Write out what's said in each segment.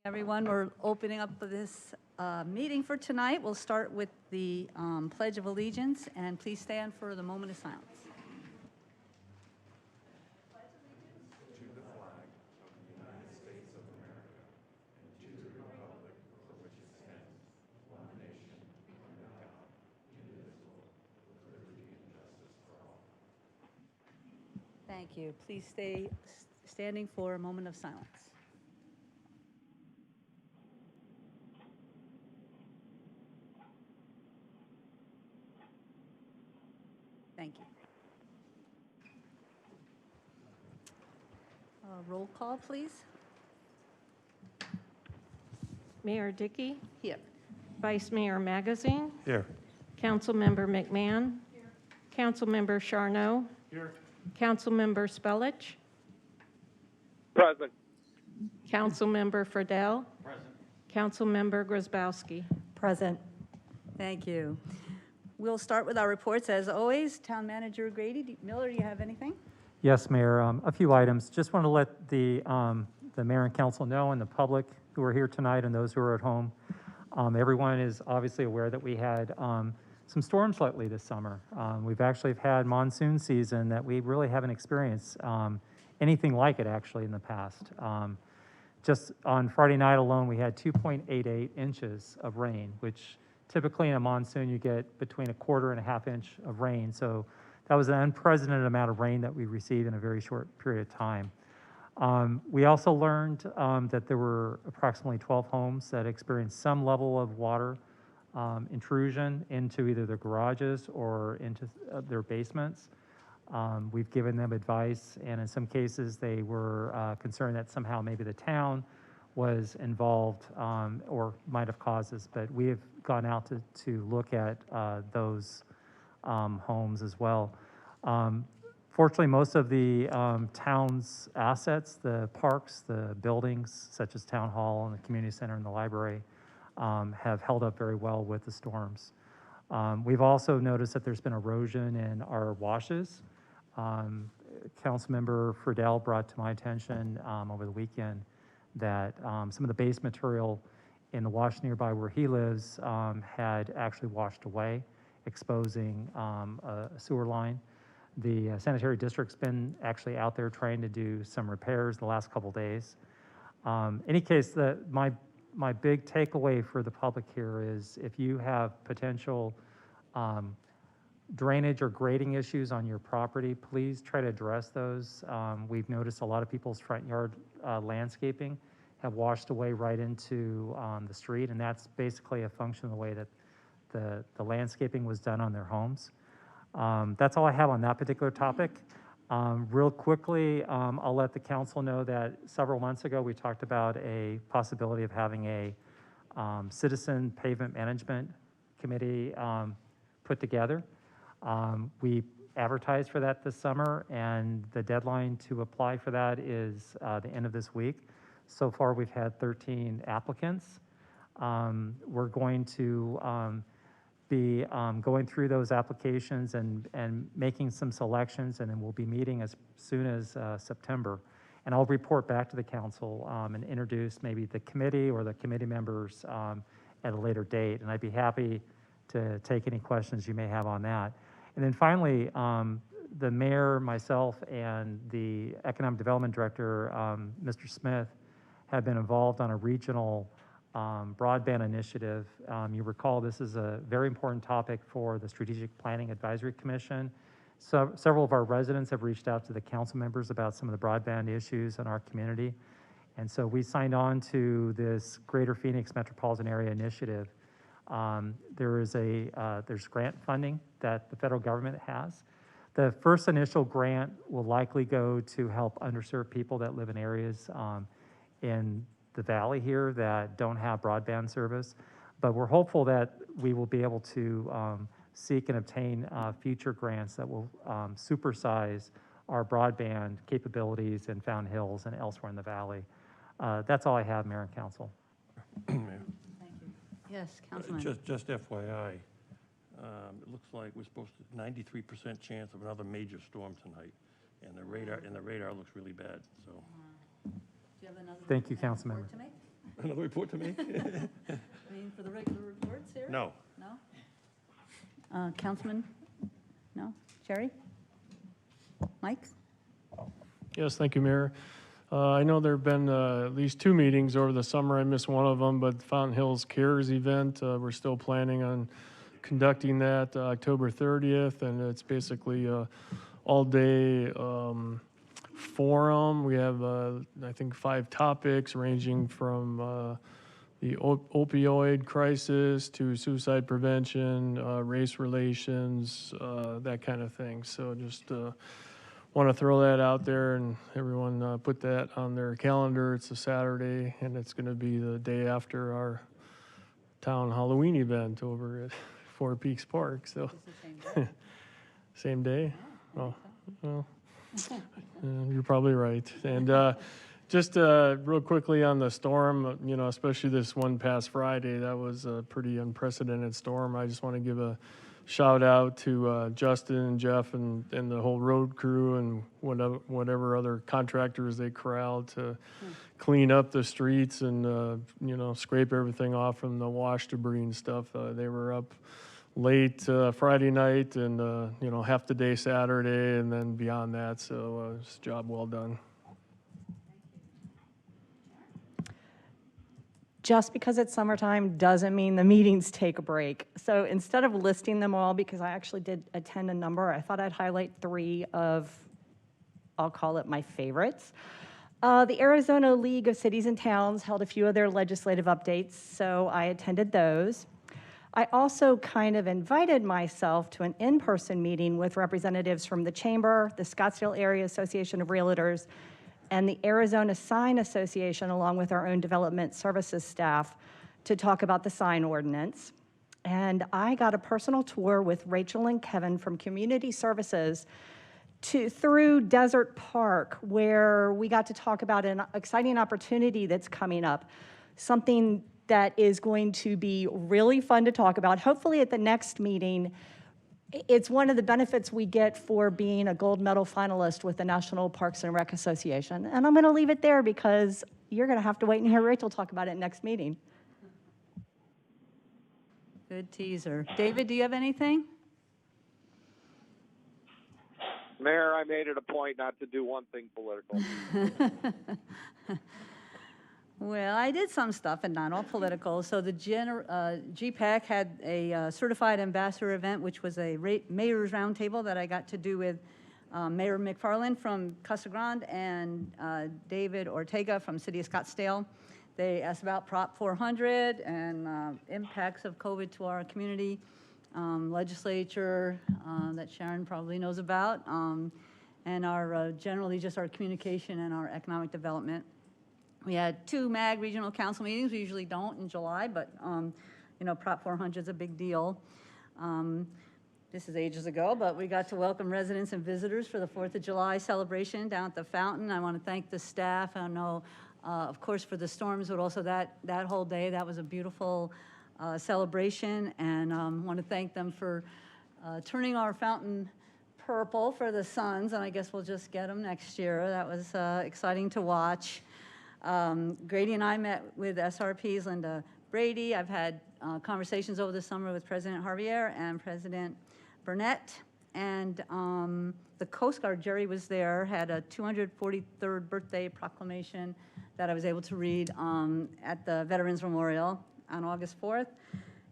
Everyone, we're opening up this meeting for tonight. We'll start with the Pledge of Allegiance, and please stand for the moment of silence. Thank you. Please stay standing for a moment of silence. Thank you. Roll call, please. Mayor Dickey, Here. Vice Mayor Magazine, Here. Councilmember McMahon, Councilmember Charno, Here. Councilmember Spellich, Present. Councilmember Friedel, Councilmember Grzybowski. Present. Thank you. We'll start with our reports as always. Town Manager Grady Miller, do you have anything? Yes, Mayor. A few items. Just want to let the mayor and council know, and the public who are here tonight and those who are at home. Everyone is obviously aware that we had some storms lately this summer. We've actually had monsoon season that we really haven't experienced anything like it actually in the past. Just on Friday night alone, we had 2.88 inches of rain, which typically in a monsoon you get between a quarter and a half inch of rain. So that was an unprecedented amount of rain that we received in a very short period of time. We also learned that there were approximately 12 homes that experienced some level of water intrusion into either their garages or into their basements. We've given them advice, and in some cases they were concerned that somehow maybe the town was involved or might have caused this, but we have gone out to look at those homes as well. Fortunately, most of the town's assets, the parks, the buildings, such as Town Hall and the Community Center and the library, have held up very well with the storms. We've also noticed that there's been erosion in our washes. Councilmember Friedel brought to my attention over the weekend that some of the base material in the wash nearby where he lives had actually washed away, exposing a sewer line. The sanitary district's been actually out there trying to do some repairs the last couple days. Any case, my big takeaway for the public here is if you have potential drainage or grading issues on your property, please try to address those. We've noticed a lot of people's front yard landscaping have washed away right into the street, and that's basically a function of the way that the landscaping was done on their homes. That's all I have on that particular topic. Real quickly, I'll let the council know that several months ago we talked about a possibility of having a citizen pavement management committee put together. We advertised for that this summer, and the deadline to apply for that is the end of this week. So far, we've had 13 applicants. We're going to be going through those applications and making some selections, and then we'll be meeting as soon as September. And I'll report back to the council and introduce maybe the committee or the committee members at a later date. And I'd be happy to take any questions you may have on that. And then finally, the mayor, myself, and the economic development director, Mr. Smith, have been involved on a regional broadband initiative. You recall this is a very important topic for the Strategic Planning Advisory Commission. So several of our residents have reached out to the council members about some of the broadband issues in our community. And so we signed on to this Greater Phoenix Metropolitan Area Initiative. There's grant funding that the federal government has. The first initial grant will likely go to help underserved people that live in areas in the valley here that don't have broadband service, but we're hopeful that we will be able to seek and obtain future grants that will supersize our broadband capabilities in Fountain Hills and elsewhere in the valley. That's all I have, Mayor and Council. Thank you. Yes, Councilman. Just FYI, it looks like we're supposed to 93% chance of another major storm tonight, and the radar looks really bad. So. Do you have another Thank you, Councilmember. report to make? Another report to me? I mean, for the regular reports here? No. No? Councilman? No? Jerry? Mike? Yes, thank you, Mayor. I know there have been at least 2 meetings over the summer. I missed one of them, but Fountain Hills Cares event, we're still planning on conducting that October 30th, and it's basically a all-day forum. We have, I think, 5 topics ranging from the opioid crisis to suicide prevention, race relations, that kind of thing. So just want to throw that out there, and everyone put that on their calendar. It's a Saturday, and it's going to be the day after our town Halloween event over at Four Peaks Park. So It's the same day. same day. Oh, well, you're probably right. And just real quickly on the storm, you know, especially this one past Friday, that was a pretty unprecedented storm. I just want to give a shout out to Justin and Jeff and the whole road crew and whatever other contractors they corralled to clean up the streets and, you know, scrape everything off from the wash debris and stuff. They were up late Friday night and, you know, half the day Saturday and then beyond that. So it's a job well done. Just because it's summertime doesn't mean the meetings take a break. So instead of listing them all, because I actually did attend a number, I thought I'd highlight 3 of, I'll call it my favorites. The Arizona League of Cities and Towns held a few of their legislative updates, so I attended those. I also kind of invited myself to an in-person meeting with representatives from the Chamber, the Scottsdale Area Association of Realtors, and the Arizona Sign Association, along with our own development services staff, to talk about the sign ordinance. And I got a personal tour with Rachel and Kevin from Community Services through Desert Park, where we got to talk about an exciting opportunity that's coming up, something that is going to be really fun to talk about. Hopefully at the next meeting, it's one of the benefits we get for being a gold medal finalist with the National Parks and Rec Association. And I'm going to leave it there because you're going to have to wait and hear Rachel talk about it next meeting. Good teaser. David, do you have anything? Mayor, I made it a point not to do one thing political. Well, I did some stuff and not all political. So the GPAC had a certified ambassador event, which was a mayor's roundtable that I got to do with Mayor McFarland from Casa Grande and David Ortega from City of Scottsdale. They asked about Prop 400 and impacts of COVID to our community, legislature that Sharon probably knows about, and our generally just our communication and our economic development. We had 2 MAG regional council meetings. We usually don't in July, but you know, Prop 400 is a big deal. This is ages ago, but we got to welcome residents and visitors for the 4th of July celebration down at the fountain. I want to thank the staff. I know, of course, for the storms, but also that whole day. That was a beautiful celebration, and want to thank them for turning our fountain purple for the Suns, and I guess we'll just get them next year. That was exciting to watch. Grady and I met with SRP's Linda Brady. I've had conversations over the summer with President Javier and President Burnett. And the Coast Guard, Jerry was there, had a 243rd birthday proclamation that I was able to read at the Veterans Memorial on August 4th.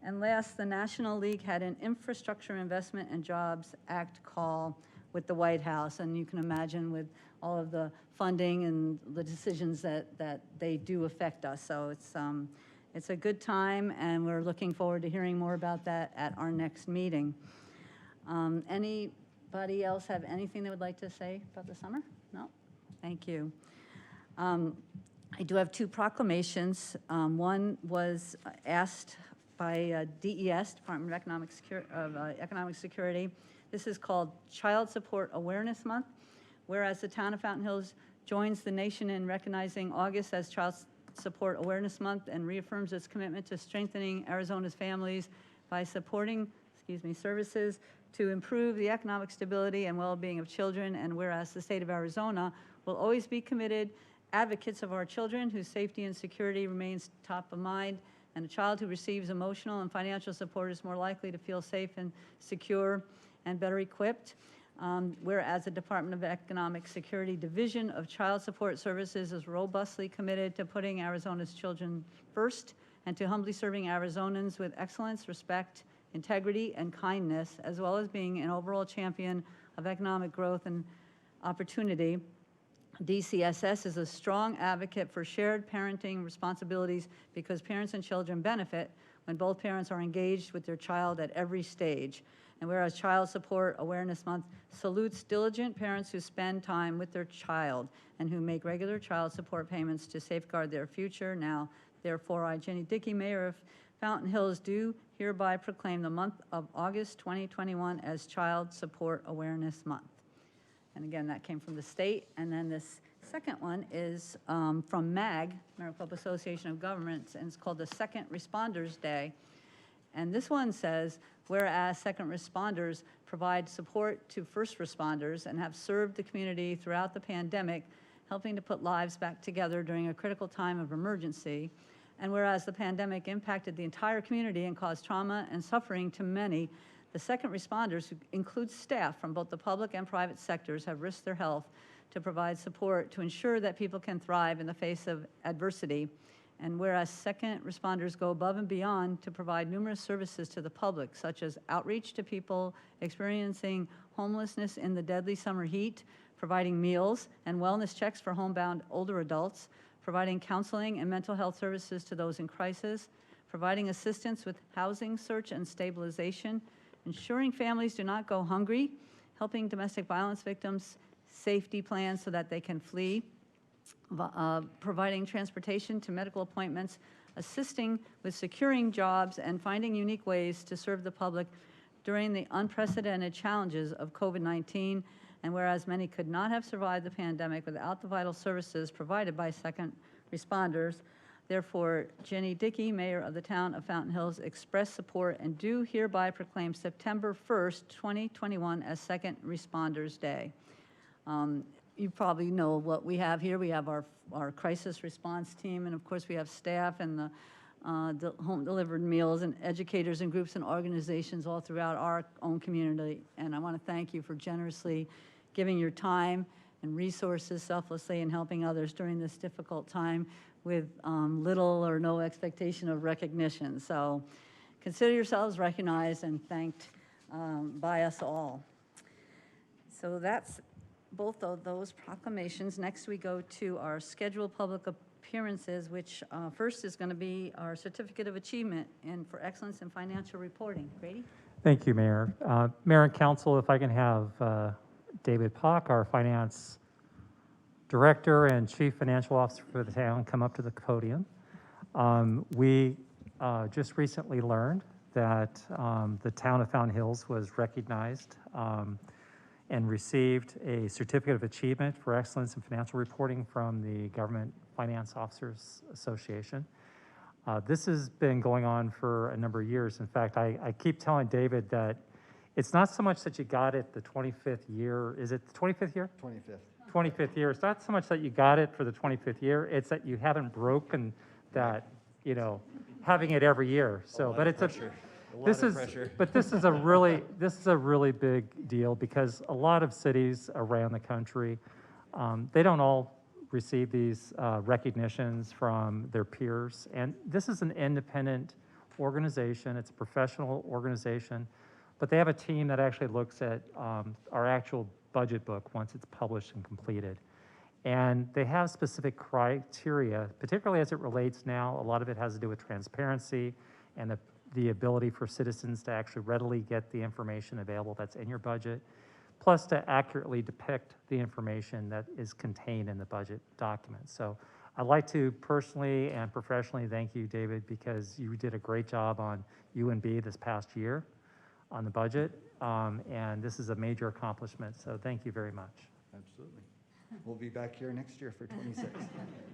And last, the National League had an Infrastructure Investment and Jobs Act call with the White House. And you can imagine with all of the funding and the decisions that they do affect us. So it's a good time, and we're looking forward to hearing more about that at our next meeting. Anybody else have anything they would like to say about the summer? No? Thank you. I do have 2 proclamations. One was asked by DES, Department of Economic Security. This is called Child Support Awareness Month. Whereas the town of Fountain Hills joins the nation in recognizing August as Child Support Awareness Month and reaffirms its commitment to strengthening Arizona's families by supporting, services to improve the economic stability and well-being of children. And whereas the state of Arizona will always be committed advocates of our children whose safety and security remains top of mind, and a child who receives emotional and financial support is more likely to feel safe and secure and better equipped. Whereas the Department of Economic Security Division of Child Support Services is robustly committed to putting Arizona's children first and to humbly serving Arizonans with excellence, respect, integrity, and kindness, as well as being an overall champion of economic growth and opportunity. DCSS is a strong advocate for shared parenting responsibilities because parents and children benefit when both parents are engaged with their child at every stage. And whereas Child Support Awareness Month salutes diligent parents who spend time with their child and who make regular child support payments to safeguard their future. Now, therefore, I, Jenny Dickey, Mayor of Fountain Hills, do hereby proclaim the month of August 2021 as Child Support Awareness Month. And again, that came from the state. And then this second one is from MAG, Maricopa Association of Governments, and it's called the Second Responders Day. And this one says, whereas second responders provide support to first responders and have served the community throughout the pandemic, helping to put lives back together during a critical time of emergency. And whereas the pandemic impacted the entire community and caused trauma and suffering to many, the second responders, who include staff from both the public and private sectors, have risked their health to provide support to ensure that people can thrive in the face of adversity. And whereas second responders go above and beyond to provide numerous services to the public, such as outreach to people experiencing homelessness in the deadly summer heat, providing meals and wellness checks for homebound older adults, providing counseling and mental health services to those in crisis, providing assistance with housing search and stabilization, ensuring families do not go hungry, helping domestic violence victims safety plans so that they can flee, providing transportation to medical appointments, assisting with securing jobs, and finding unique ways to serve the public during the unprecedented challenges of COVID-19. And whereas many could not have survived the pandemic without the vital services provided by second responders, therefore, Jenny Dickey, Mayor of the town of Fountain Hills, expressed support and do hereby proclaim September 1st, 2021 as Second Responders Day. You probably know what we have here. We have our crisis response team, and of course we have staff and the home delivered meals and educators and groups and organizations all throughout our own community. And I want to thank you for generously giving your time and resources selflessly and helping others during this difficult time with little or no expectation of recognition. So consider yourselves recognized and thanked by us all. So that's both of those proclamations. Next, we go to our scheduled public appearances, which first is going to be our Certificate of Achievement for Excellence in Financial Reporting. Grady? Thank you, Mayor. Mayor and Council, if I can have David Pock, our Finance Director and Chief Financial Officer for the town, come up to the podium. We just recently learned that the town of Fountain Hills was recognized and received a Certificate of Achievement for Excellence in Financial Reporting from the Government Finance Officers Association. This has been going on for a number of years. In fact, I keep telling David that it's not so much that you got it the 25th year. Is it the 25th year? 25th year. It's not so much that you got it for the 25th year. It's that you haven't broken that, you know, having it every year. So, but it's this is a really big deal because a lot of cities around the country, they don't all receive these recognitions from their peers. And this is an independent organization. It's a professional organization, but they have a team that actually looks at our actual budget book once it's published and completed. And they have specific criteria, particularly as it relates now. A lot of it has to do with transparency and the ability for citizens to actually readily get the information available that's in your budget, plus to accurately depict the information that is contained in the budget document. So I'd like to personally and professionally thank you, David, because you did a great job on UNB this past year on the budget, and this is a major accomplishment, so thank you very much. Absolutely. We'll be back here next year for 26.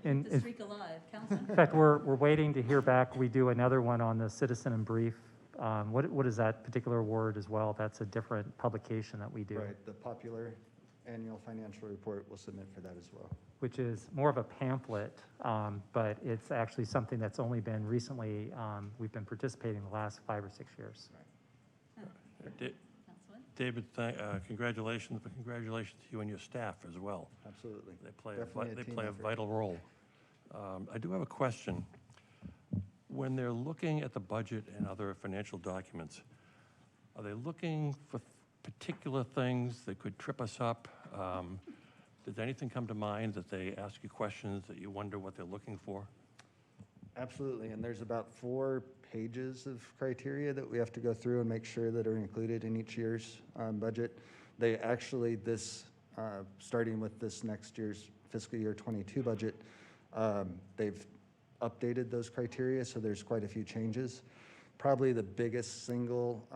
The streak alive, Council. In fact, we're waiting to hear back. We do another one on the Citizen in Brief. What is that particular award as well? That's a different publication that we do. Right, the popular annual financial report, we'll submit for that as well. which is more of a pamphlet, but it's actually something that's only been recently, we've been participating the last 5 or 6 years. Da- David, congratulations, but congratulations to you and your staff as well. Absolutely. They play Definitely a they team play a effort. vital role. I do have a question. When they're looking at the budget and other financial documents, are they looking for particular things that could trip us up? Does anything come to mind that they ask you questions that you wonder what they're looking for? Absolutely, and there's about 4 pages of criteria that we have to go through and make sure that are included in each year's budget. They actually, starting with this next year's fiscal year 22 budget, they've updated those criteria, so there's quite a few changes. Probably the biggest single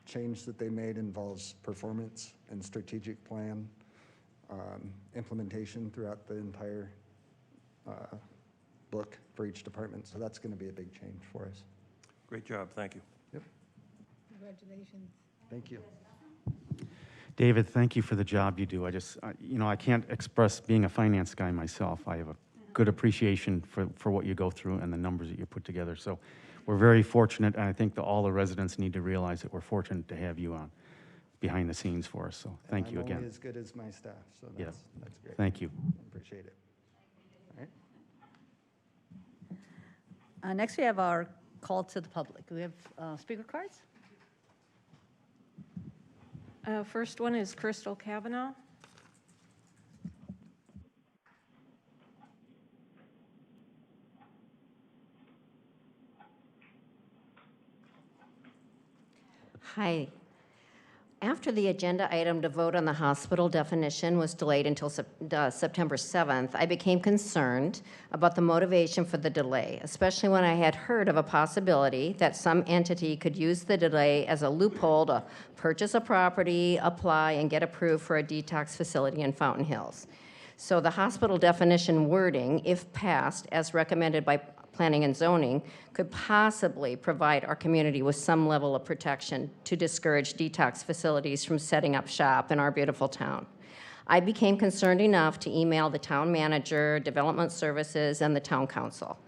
change that they made involves performance and strategic plan implementation throughout the entire book for each department. So that's going to be a big change for us. Great job, thank you. Yep, Congratulations. thank you. David, thank you for the job you do. I can't express being a finance guy myself. I have a good appreciation for what you go through and the numbers that you put together. So we're very fortunate, and I think that all the residents need to realize that we're fortunate to have you on behind the scenes for us. So thank you I'm again. only as good as my staff, so Yeah. that's great. Thank you. Appreciate it. All right. Next, we have our call to the public. Do we have speaker cards? First one is Crystal Kavanaugh. Hi. After the agenda item to vote on the hospital definition was delayed until September 7th, I became concerned about the motivation for the delay, especially when I had heard of a possibility that some entity could use the delay as a loophole to purchase a property, apply, and get approved for a detox facility in Fountain Hills. So the hospital definition wording, if passed, as recommended by Planning and Zoning, could possibly provide our community with some level of protection to discourage detox facilities from setting up shop in our beautiful town. I became concerned enough to email the town manager, development services, and the town council.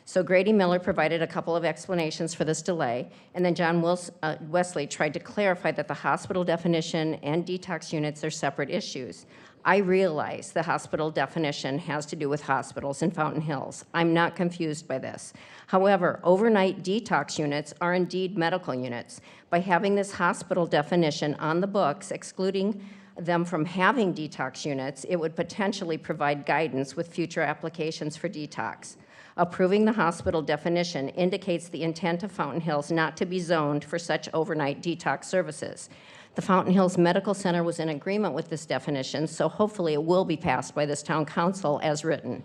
So Grady Miller provided a couple of explanations for this delay, and then John Wesley tried to clarify that the hospital definition and detox units are separate issues. I realize the hospital definition has to do with hospitals in Fountain Hills. I'm not confused by this. However, overnight detox units are indeed medical units. By having this hospital definition on the books, excluding them from having detox units, it would potentially provide guidance with future applications for detox. Approving the hospital definition indicates the intent of Fountain Hills not to be zoned for such overnight detox services. The Fountain Hills Medical Center was in agreement with this definition, so hopefully it will be passed by this town council as written.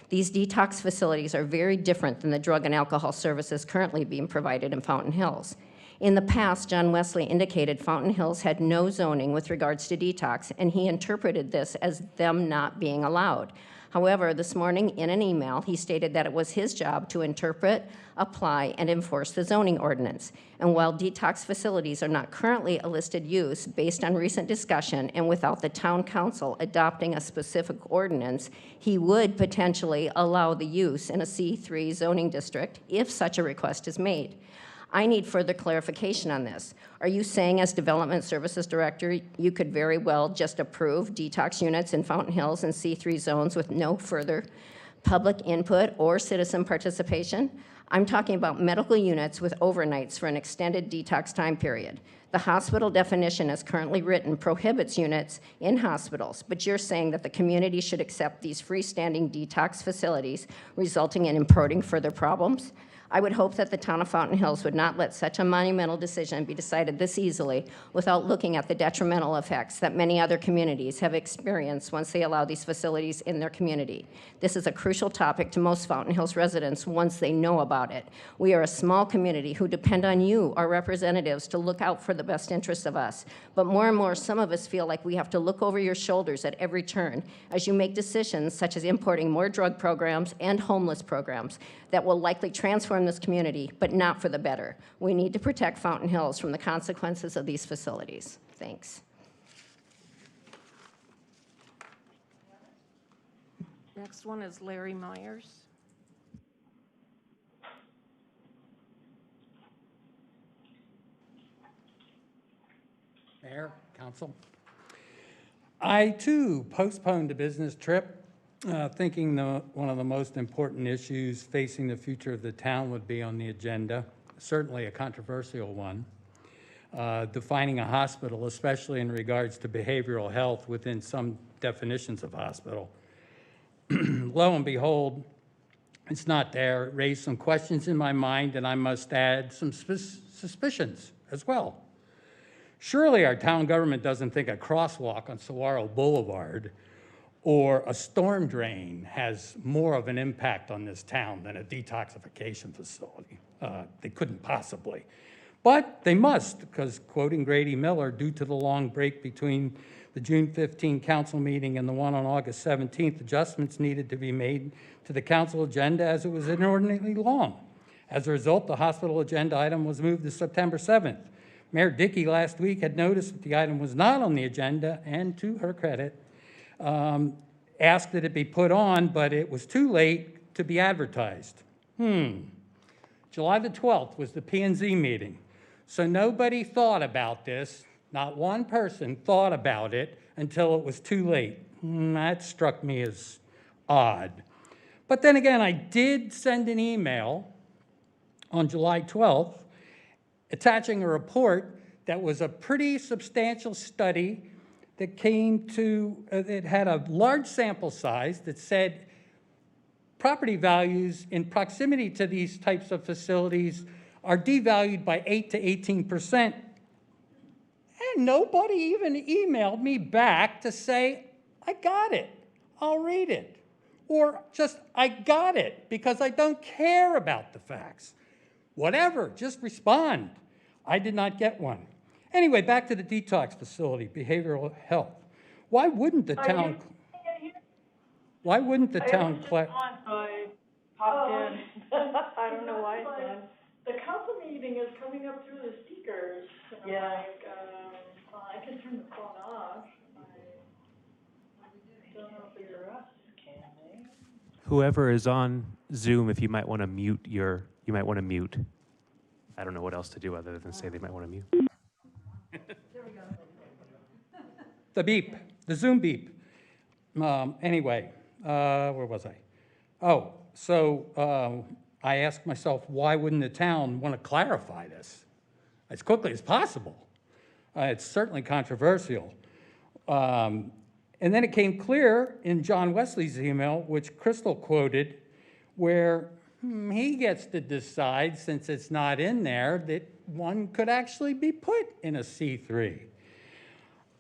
These detox facilities are very different than the drug and alcohol services currently being provided in Fountain Hills. In the past, John Wesley indicated Fountain Hills had no zoning with regards to detox, and he interpreted this as them not being allowed. However, this morning in an email, he stated that it was his job to interpret, apply, and enforce the zoning ordinance. And while detox facilities are not currently a listed use, based on recent discussion and without the town council adopting a specific ordinance, he would potentially allow the use in a C3 zoning district if such a request is made. I need further clarification on this. Are you saying as Development Services Director, you could very well just approve detox units in Fountain Hills and C3 zones with no further public input or citizen participation? I'm talking about medical units with overnights for an extended detox time period. The hospital definition as currently written prohibits units in hospitals, but you're saying that the community should accept these freestanding detox facilities, resulting in importing further problems? I would hope that the town of Fountain Hills would not let such a monumental decision be decided this easily without looking at the detrimental effects that many other communities have experienced once they allow these facilities in their community. This is a crucial topic to most Fountain Hills residents once they know about it. We are a small community who depend on you, our representatives, to look out for the best interests of us. But more and more, some of us feel like we have to look over your shoulders at every turn as you make decisions such as importing more drug programs and homeless programs that will likely transform this community, but not for the better. We need to protect Fountain Hills from the consequences of these facilities. Thanks. Next one is Larry Myers. Mayor, council. I too postponed a business trip, thinking one of the most important issues facing the future of the town would be on the agenda, certainly a controversial one. Defining a hospital, especially in regards to behavioral health within some definitions of hospital. Lo and behold, it's not there. It raised some questions in my mind, and I must add some suspicions as well. Surely our town government doesn't think a crosswalk on Saguaro Boulevard or a storm drain has more of an impact on this town than a detoxification facility. They couldn't possibly. But they must, because quoting Grady Miller, due to the long break between the June 15 council meeting and the one on August 17th, adjustments needed to be made to the council agenda as it was inordinately long. As a result, the hospital agenda item was moved to September 7th. Mayor Dickey last week had noticed that the item was not on the agenda, and to her credit, asked that it be put on, but it was too late to be advertised. July the 12th was the P&Z meeting. So nobody thought about this, not one person thought about it until it was too late. That struck me as odd. But then again, I did send an email on July 12th attaching a report that was a pretty substantial study that came to, it had a large sample size that said property values in proximity to these types of facilities are devalued by 8 to 18%. And nobody even emailed me back to say, I got it, I'll read it. Or just, I got it, because I don't care about the facts. Whatever, just respond. I did not get one. Anyway, back to the detox facility, behavioral health. Why wouldn't the town, why wouldn't the town, I popped in. I don't know why it's on. The council meeting is coming up through the speakers. And I'm like, I can turn the phone off. I don't know if you're us, can they? Whoever is on Zoom, if you might want to mute you might want to mute. I don't know what else to do other than say they might want to mute. the beep, the Zoom beep. Anyway, where was I? Oh, so I asked myself, why wouldn't the town want to clarify this as quickly as possible? It's certainly controversial. And then it came clear in John Wesley's email, which Crystal quoted, where he gets to decide, since it's not in there, that one could actually be put in a C3.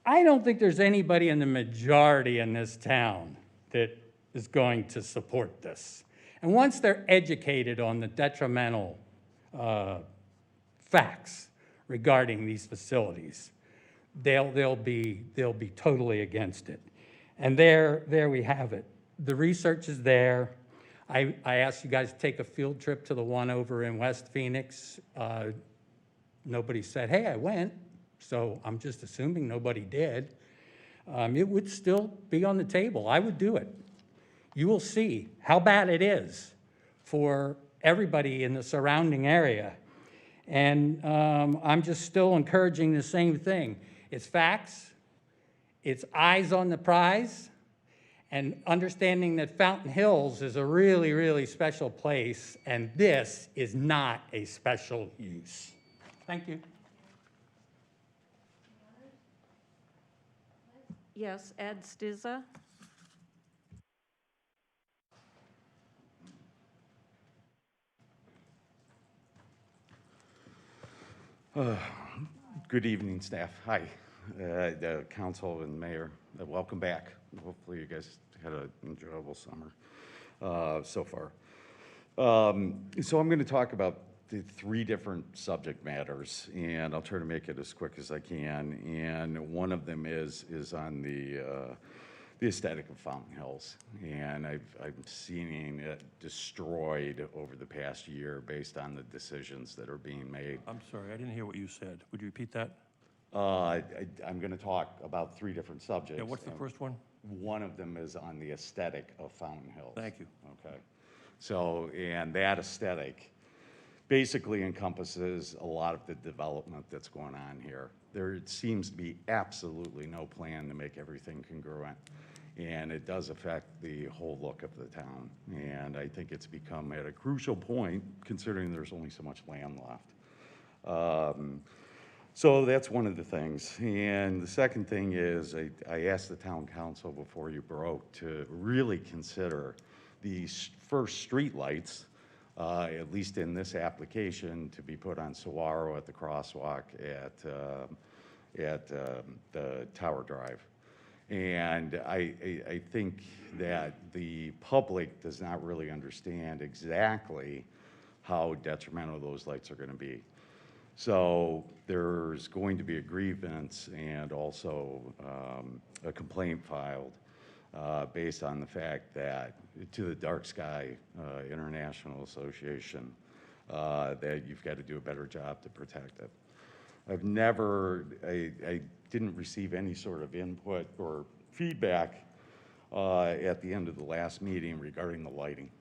I don't think there's anybody in the majority in this town that is going to support this. And once they're educated on the detrimental facts regarding these facilities, they'll be totally against it. And there we have it. The research is there. I asked you guys to take a field trip to the one over in West Phoenix. Nobody said, hey, I went. So I'm just assuming nobody did. It would still be on the table. I would do it. You will see how bad it is for everybody in the surrounding area. And I'm just still encouraging the same thing. It's facts, it's eyes on the prize, and understanding that Fountain Hills is a really, really special place, and this is not a special use. Thank you. Yes, Ed Stizza. Good evening, staff. Hi, the council and mayor. Welcome back. Hopefully you guys had an enjoyable summer so far. So I'm going to talk about the 3 different subject matters, and I'll try to make it as quick as I can. And one of them is on the aesthetic of Fountain Hills, and I'm seeing it destroyed over the past year based on the decisions that are being made. I'm sorry, I didn't hear what you said. Would you repeat that? I'm going to talk about 3 different subjects. Yeah, what's the first one? One of them is on the aesthetic of Fountain Hills. Thank you. Okay. So, and that aesthetic basically encompasses a lot of the development that's going on here. There seems to be absolutely no plan to make everything congruent. And it does affect the whole look of the town. And I think it's become at a crucial point, considering there's only so much land left. So that's one of the things. And the second thing is I asked the town council before you broke to really consider these first street lights, at least in this application, to be put on Saguaro at the crosswalk at the Tower Drive. And I think that the public does not really understand exactly how detrimental those lights are going to be. So there's going to be a grievance and also a complaint filed based on the fact that to the Dark Sky International Association that you've got to do a better job to protect it. I didn't receive any sort of input or feedback at the end of the last meeting regarding the lighting.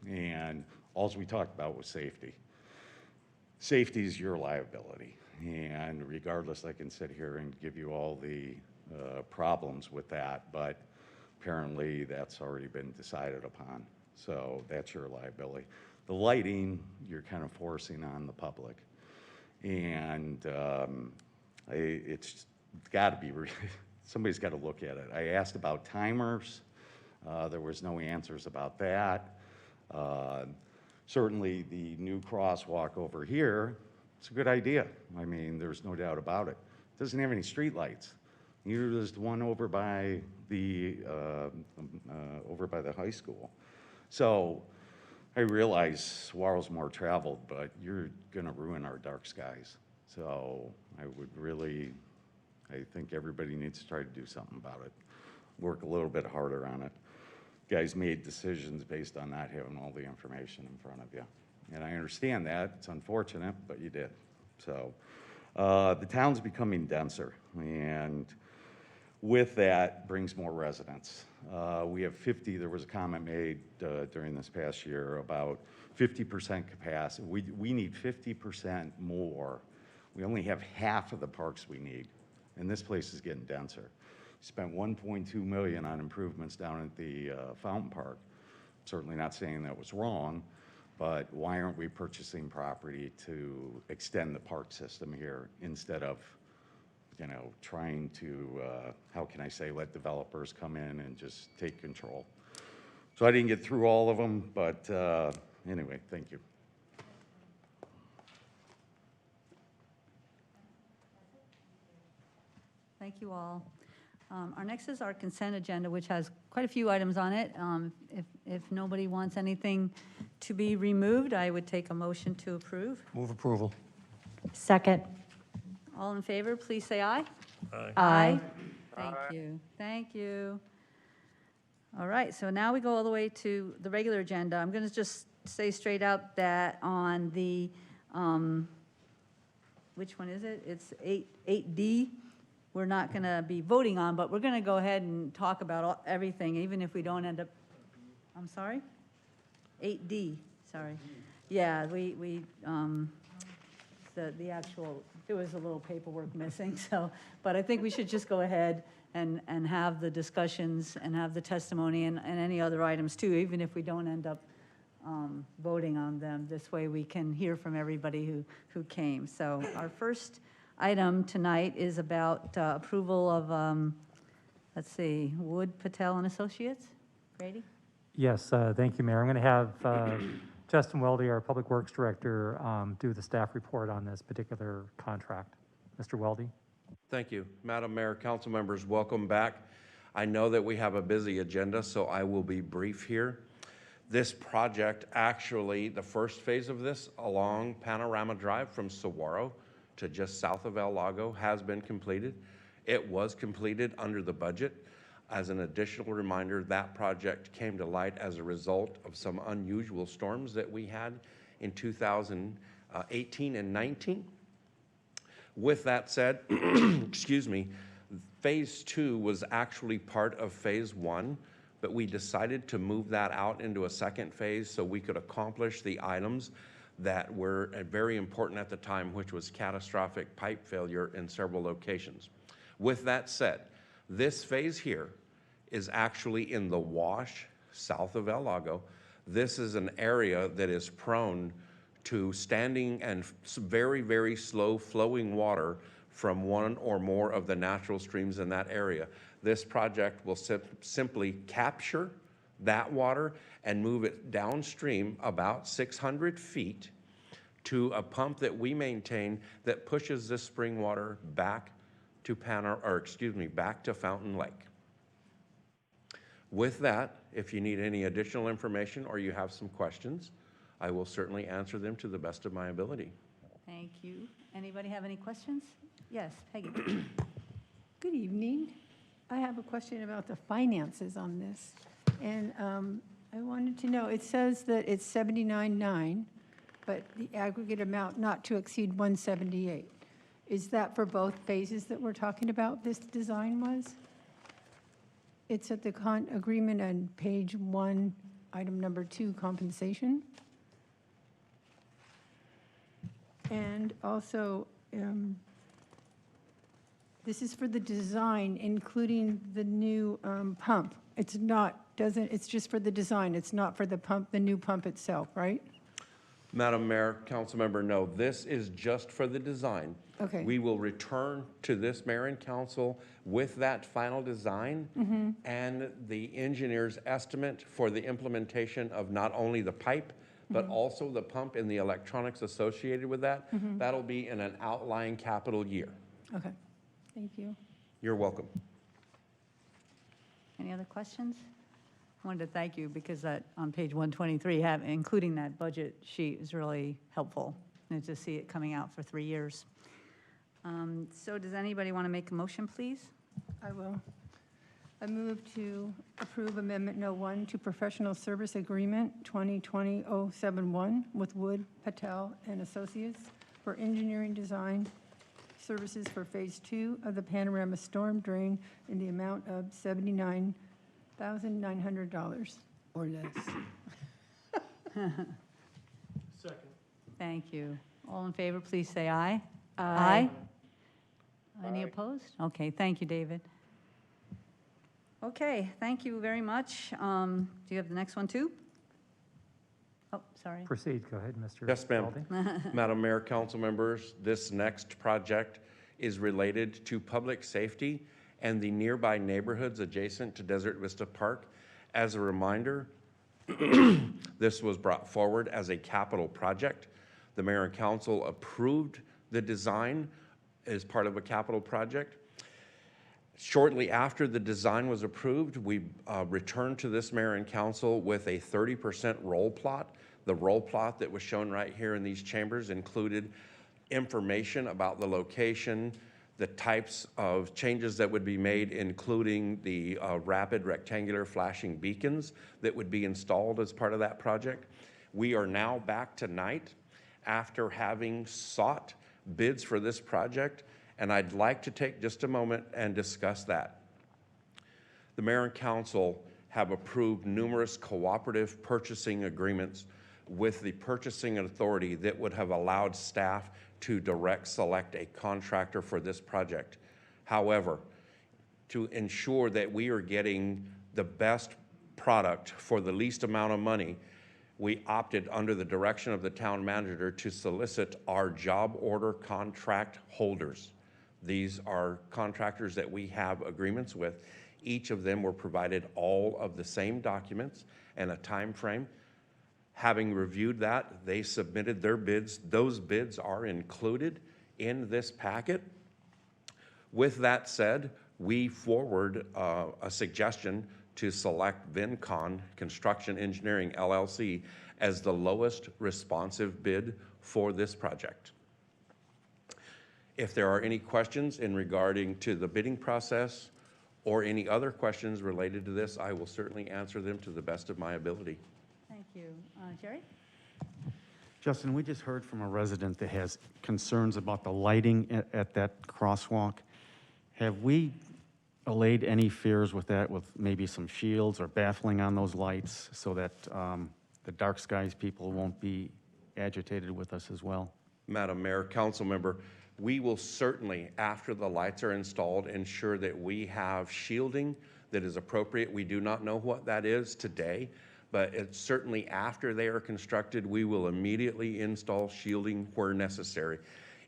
And all we talked about was safety. Safety is your liability. And regardless, I can sit here and give you all the problems with that, but apparently that's already been decided upon. So that's your liability. The lighting, you're kind of forcing on the public. And it's got to be, somebody's got to look at it. I asked about timers. There was no answers about that. Certainly the new crosswalk over here, it's a good idea. I mean, there's no doubt about it. It doesn't have any street lights. Neither does the one over by the high school. So I realize Saguaro's more traveled, but you're gonna ruin our dark skies. So I would really, I think everybody needs to try to do something about it. Work a little bit harder on it. Guys made decisions based on not having all the information in front of you. And I understand that, it's unfortunate, but you did. So the town's becoming denser, and with that brings more residents. We have 50, there was a comment made during this past year about 50% capacity. We need 50% more. We only have half of the parks we need, and this place is getting denser. Spent $1.2 million on improvements down at the Fountain Park. Certainly not saying that was wrong, but why aren't we purchasing property to extend the park system here instead of, you know, trying to, how can I say, let developers come in and just take control. So I didn't get through all of them, but anyway, thank you. Thank you all. Our next is our consent agenda, which has quite a few items on it. If nobody wants anything to be removed, I would take a motion to approve. Move approval. Second. All in favor, please say aye. Aye. Aye. Thank you. Thank you. All right, so now we go all the way to the regular agenda. I'm going to just say straight out that on the, which one is it? It's 8D. We're not going to be voting on, but we're going to go ahead and talk about everything, even if we don't end up, I'm sorry? 8D, sorry. Yeah, the actual, there was a little paperwork missing, so, but I think we should just go ahead and have the discussions and have the testimony and any other items too, even if we don't end up voting on them. This way we can hear from everybody who came. So our first item tonight is about approval of, let's see, Wood, Patel and Associates. Grady? Yes, thank you, Mayor. I'm going to have Justin Weldy, our Public Works Director, do the staff report on this particular contract. Mr. Weldy? Thank you. Madam Mayor, council members, welcome back. I know that we have a busy agenda, so I will be brief here. This project, actually, the first phase of this along Panorama Drive from Saguaro to just south of El Lago has been completed. It was completed under the budget. As an additional reminder, that project came to light as a result of some unusual storms that we had in 2018 and 19. With that said, excuse me, Phase 2 was actually part of Phase 1, but we decided to move that out into a second phase so we could accomplish the items that were very important at the time, which was catastrophic pipe failure in several locations. With that said, this phase here is actually in the wash south of El Lago. This is an area that is prone to standing and very, very slow flowing water from one or more of the natural streams in that area. This project will simply capture that water and move it downstream about 600 feet to a pump that we maintain that pushes this spring water back to back to Fountain Lake. With that, if you need any additional information or you have some questions, I will certainly answer them to the best of my ability. Thank you. Anybody have any questions? Yes, Peggy. Good evening. I have a question about the finances on this. And I wanted to know, it says that it's 79.9, but the aggregate amount not to exceed 178. Is that for both phases that we're talking about, this design was? It's at the agreement on page 1, item number 2, compensation. And also, this is for the design, including the new pump. It's not, it's just for the design. It's not for the pump, the new pump itself, right? Madam Mayor, Councilmember, no, this is just for the design. Okay. We will return to this mayor and council with that final design and the engineer's estimate for the implementation of not only the pipe, but also the pump and the electronics associated with that. That'll be in an outlying capital year. Okay, thank you. You're welcome. Any other questions? I wanted to thank you because that, on page 123, including that budget sheet is really helpful, and to see it coming out for 3 years. So does anybody want to make a motion, please? I will. I move to approve Amendment No. 1 to Professional Service Agreement 2020-071 with Wood, Patel, and Associates for engineering design services for Phase 2 of the Panorama Storm Drain in the amount of $79,900 or less. Second. Thank you. All in favor, please say aye. Aye. Any opposed? Okay, thank you, David. Okay, thank you very much. Do you have the next one, too? Oh, sorry. Proceed, go ahead, Mr. Yes, ma'am. Baldi. Madam Mayor, council members, this next project is related to public safety and the nearby neighborhoods adjacent to Desert Vista Park. As a reminder, this was brought forward as a capital project. The mayor and council approved the design as part of a capital project. Shortly after the design was approved, we returned to this mayor and council with a 30% roll plot. The roll plot that was shown right here in these chambers included information about the location, the types of changes that would be made, including the rapid rectangular flashing beacons that would be installed as part of that project. We are now back tonight after having sought bids for this project, and I'd like to take just a moment and discuss that. The mayor and council have approved numerous cooperative purchasing agreements with the purchasing authority that would have allowed staff to direct select a contractor for this project. However, to ensure that we are getting the best product for the least amount of money, we opted, under the direction of the town manager, to solicit our job order contract holders. These are contractors that we have agreements with. Each of them were provided all of the same documents and a time frame. Having reviewed that, they submitted their bids. Those bids are included in this packet. With that said, we forward a suggestion to select Vincon Construction Engineering LLC as the lowest responsive bid for this project. If there are any questions in regarding to the bidding process or any other questions related to this, I will certainly answer them to the best of my ability. Thank you. Jerry? Justin, we just heard from a resident that has concerns about the lighting at that crosswalk. Have we allayed any fears with that, with maybe some shields or baffling on those lights so that the dark skies people won't be agitated with us as well? Madam Mayor, council member, we will certainly, after the lights are installed, ensure that we have shielding that is appropriate. We do not know what that is today, but it's certainly after they are constructed, we will immediately install shielding where necessary.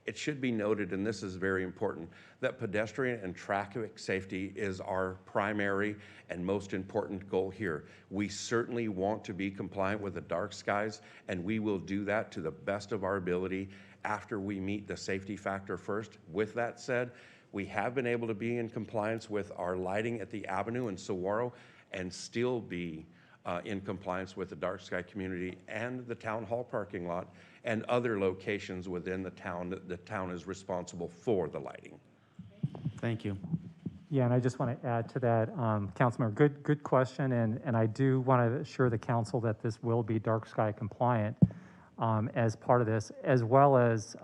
It should be noted, and this is very important, that pedestrian and traffic safety is our primary and most important goal here. We certainly want to be compliant with the dark skies, and we will do that to the best of our ability after we meet the safety factor first. With that said, we have been able to be in compliance with our lighting at the Avenue in Saguaro and still be in compliance with the dark sky community and the town hall parking lot and other locations within the town that the town is responsible for the lighting. Thank you. Yeah, and I just want to add to that, Councilmember, good question, and I do want to assure the council that this will be dark sky compliant as part of this, as well as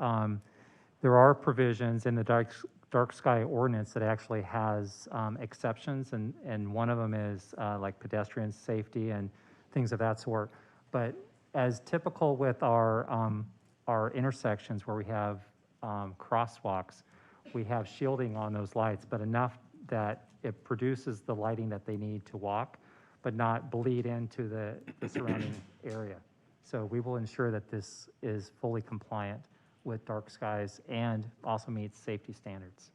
there are provisions in the dark sky ordinance that actually has exceptions, and one of them is like pedestrian safety and things of that sort. But as typical with our intersections where we have crosswalks, we have shielding on those lights, but enough that it produces the lighting that they need to walk, but not bleed into the surrounding area. So we will ensure that this is fully compliant with dark skies and also meets safety standards.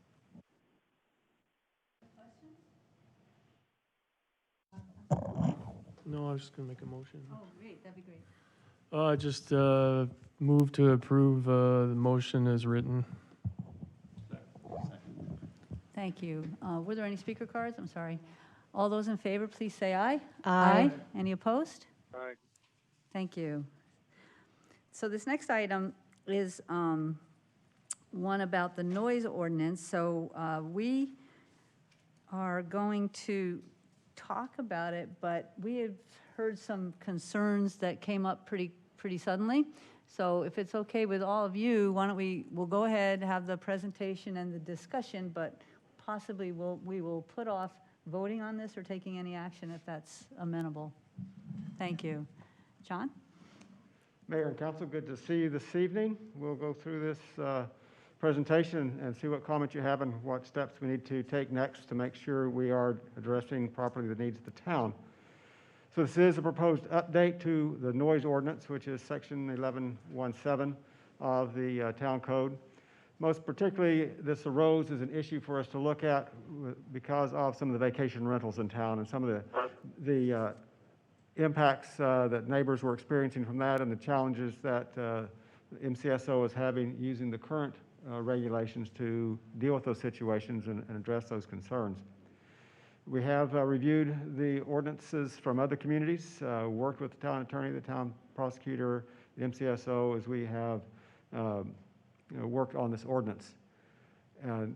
No, I was just gonna make a motion. Oh, great, that'd be great. Just move to approve the motion as written. Thank you. Were there any speaker cards? I'm sorry. All those in favor, please say aye. Aye. Any opposed? Aye. Thank you. So this next item is one about the noise ordinance. So we are going to talk about it, but we have heard some concerns that came up pretty suddenly. So if it's okay with all of you, why don't we'll go ahead, have the presentation and the discussion, but possibly we will put off voting on this or taking any action if that's amenable. Thank you. John? Mayor and council, good to see you this evening. We'll go through this presentation and see what comments you have and what steps we need to take next to make sure we are addressing properly the needs of the town. So this is a proposed update to the noise ordinance, which is section 1117 of the town code. Most particularly, this arose as an issue for us to look at because of some of the vacation rentals in town and some of the impacts that neighbors were experiencing from that and the challenges that MCSO is having using the current regulations to deal with those situations and address those concerns. We have reviewed the ordinances from other communities, worked with the town attorney, the town prosecutor, the MCSO, as we have worked on this ordinance.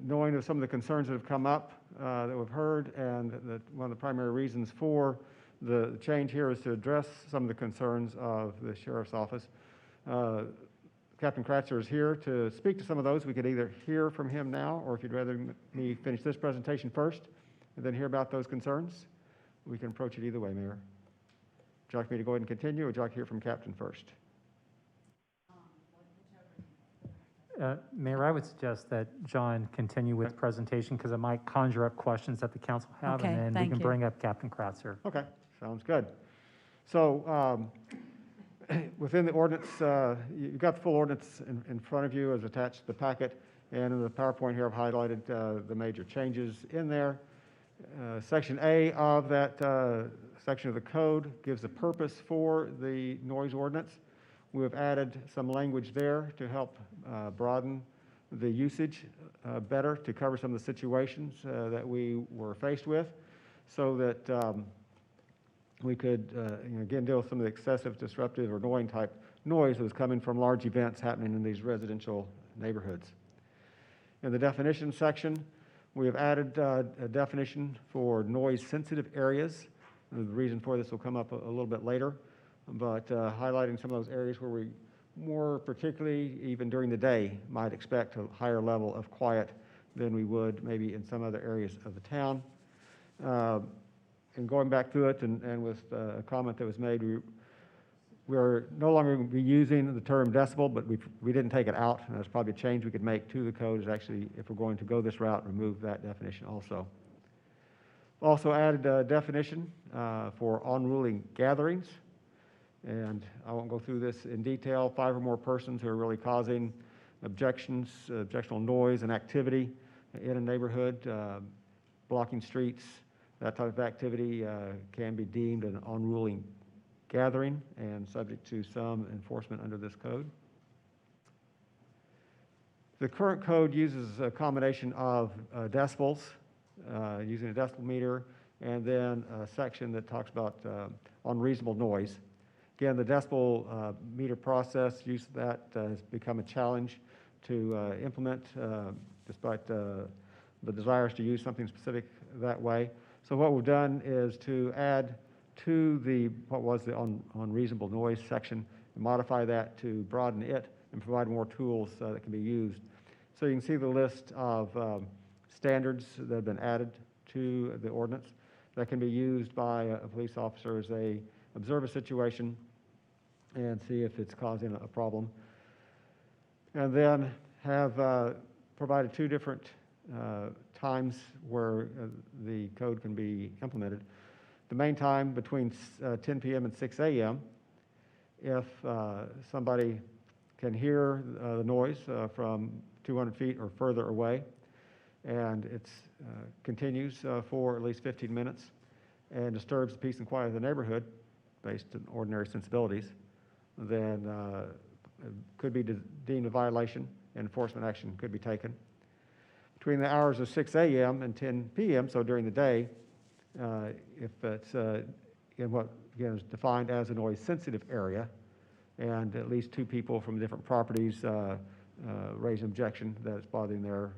Knowing of some of the concerns that have come up that we've heard, and that one of the primary reasons for the change here is to address some of the concerns of the sheriff's office. Captain Kratzer is here to speak to some of those. We could either hear from him now, or if you'd rather me finish this presentation first and then hear about those concerns, we can approach it either way, Mayor. Would you like me to go ahead and continue, or would you like to hear from Captain first? Mayor, I would suggest that John continue with the presentation because it might conjure up questions that the council have, Okay, and then we thank can you. bring up Captain Kratzer. Okay, sounds good. So within the ordinance, you've got the full ordinance in front of you as attached to the packet, and in the PowerPoint here I've highlighted the major changes in there. Section A of that section of the code gives a purpose for the noise ordinance. We have added some language there to help broaden the usage better to cover some of the situations that we were faced with, so that we could, again, deal with some of the excessive, disruptive, or annoying type noise that was coming from large events happening in these residential neighborhoods. In the definition section, we have added a definition for noise-sensitive areas. The reason for this will come up a little bit later, but highlighting some of those areas where we more particularly, even during the day, might expect a higher level of quiet than we would maybe in some other areas of the town. In going back through it and with a comment that was made, we're no longer going to be using the term decibel, but we didn't take it out. And that's probably a change we could make to the code is actually, if we're going to go this route, remove that definition also. Also added a definition for unruly gatherings. And I won't go through this in detail. 5 or more persons who are really causing objectionable noise and activity in a neighborhood, blocking streets, that type of activity can be deemed an unruly gathering and subject to some enforcement under this code. The current code uses a combination of decibels, using a decibel meter, and then a section that talks about unreasonable noise. Again, the decibel meter process, use of that has become a challenge to implement, despite the desires to use something specific that way. So what we've done is to add to what was the unreasonable noise section, and modify that to broaden it and provide more tools that can be used. So you can see the list of standards that have been added to the ordinance that can be used by a police officer as they observe a situation and see if it's causing a problem. And then have provided 2 different times where the code can be implemented. The main time between 10 p.m. and 6 a.m. if somebody can hear the noise from 200 feet or further away, and it continues for at least 15 minutes and disturbs the peace and quiet of the neighborhood based on ordinary sensibilities, then it could be deemed a violation and enforcement action could be taken. Between the hours of 6 a.m. and 10 p.m., so during the day, if it's in what, again, is defined as a noise-sensitive area, and at least 2 people from different properties raise an objection that it's bothering their